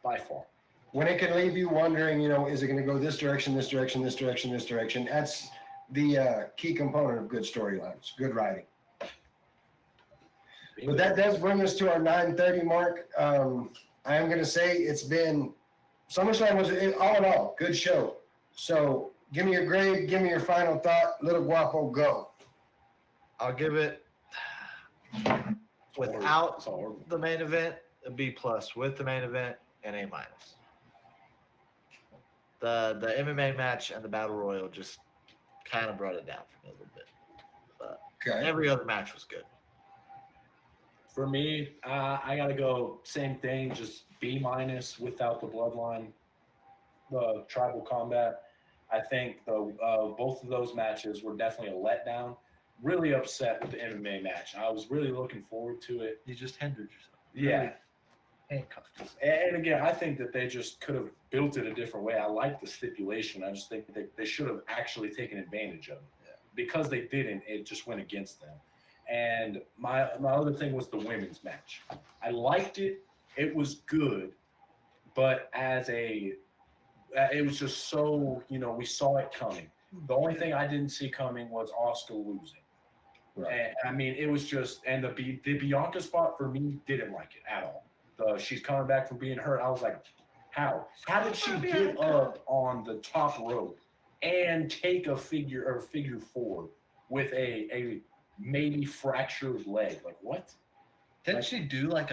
by far. When it can leave you wondering, is it going to go this direction, this direction, this direction, this direction? That's the key component of good storylines, good writing. But that does bring us to our 9:30 mark. I am going to say it's been SummerSlam was all in all good show. So give me your grade, give me your final thought. Little Guapo, go. I'll give it without the main event a B+, with the main event an A-. The MMA match and the Battle Royal just kind of brought it down for me a little bit. But every other match was good. For me, I got to go same thing, just B- without the bloodline, the tribal combat. I think both of those matches were definitely a letdown. Really upset with the MMA match. I was really looking forward to it. You just hindered yourself. Yeah. Handcuffed yourself. And again, I think that they just could have built it a different way. I like the stipulation. I just think they should have actually taken advantage of it. Yeah. Because they didn't, it just went against them. And my other thing was the women's match. I liked it. It was good. But it was just so, we saw it coming. The only thing I didn't see coming was Asuka losing. Right. And, I mean, it was just, and the Bianca spot for me didn't like it at all. She's coming back from being hurt. I was like, how? How did she get up on the top rope and take a figure four with a maybe fractured leg? Like, what? Didn't she do like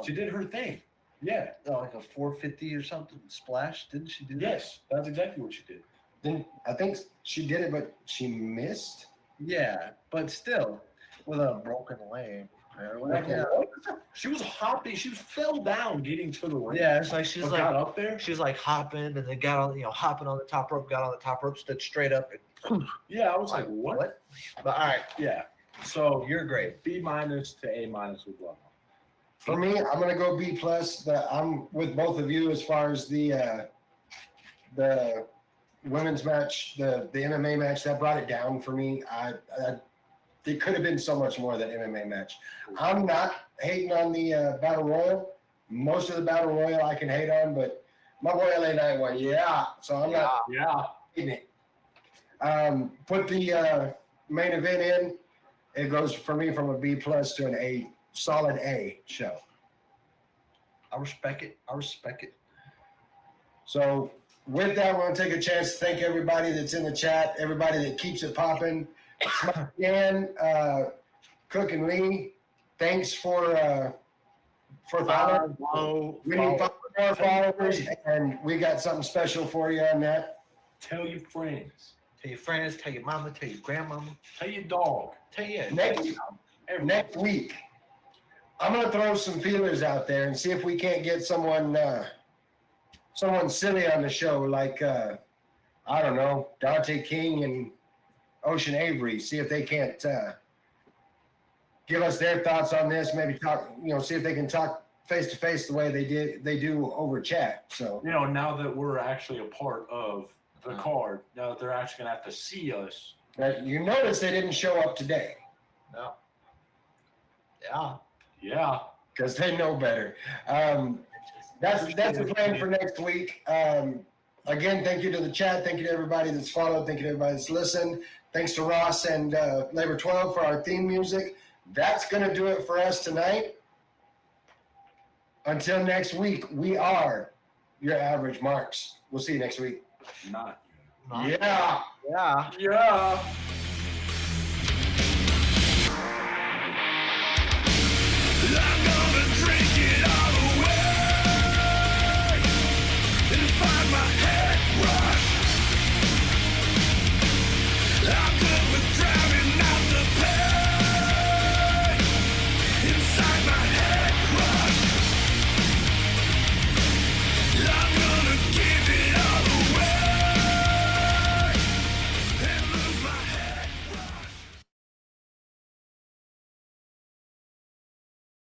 She did her thing. Yeah. like a 450 or something splash? Didn't she do that? Yes, that's exactly what she did. Then I think she did it, but she missed. Yeah, but still, with a broken leg. She was hopping. She fell down getting to the ring. Yeah, it's like she's got like up there. she's like hopping and then got on, hopping on the top rope, got on the top rope, stood straight up. And, Yeah, I was like, what? But all right, Yeah. So you're great. B- to A- with Bloodline. For me, I'm going to go B+. I'm with both of you as far as the women's match, the MMA match, that brought it down for me. It could have been so much more, that MMA match. I'm not hating on the Battle Royal. Most of the Battle Royal I can hate on, but my boy LA Knight won, yeah. So I'm not Yeah. hating it. Put the main event in. It goes for me from a B plus to an A, solid A show. I respect it. I respect it. So with that, we're going to take a chance to thank everybody that's in the chat, everybody that keeps it popping. Dan, Cook and Lee, thanks for following. We need 5 more followers, and we got something special for you on that. Tell your friends. Tell your friends, tell your mama, tell your grandmama, Tell your dog. tell your Next week, I'm going to throw some feelers out there and see if we can't get someone silly on the show, like, I don't know, Dante King and Ocean Avery. See if they can't give us their thoughts on this. Maybe talk, see if they can talk face to face the way they do over chat. So Now that we're actually a part of the card, now that they're actually gonna have to see us. you notice they didn't show up today No. Yeah. Yeah. because they know better. That's the plan for next week. Again, thank you to the chat. Thank you to everybody that's followed. Thank you to everybody that's listened. Thanks to Ross and Labor 12 for our theme music. That's going to do it for us tonight. Until next week, we are your average marks. We'll see you next week. Not. Yeah. Yeah. Yeah.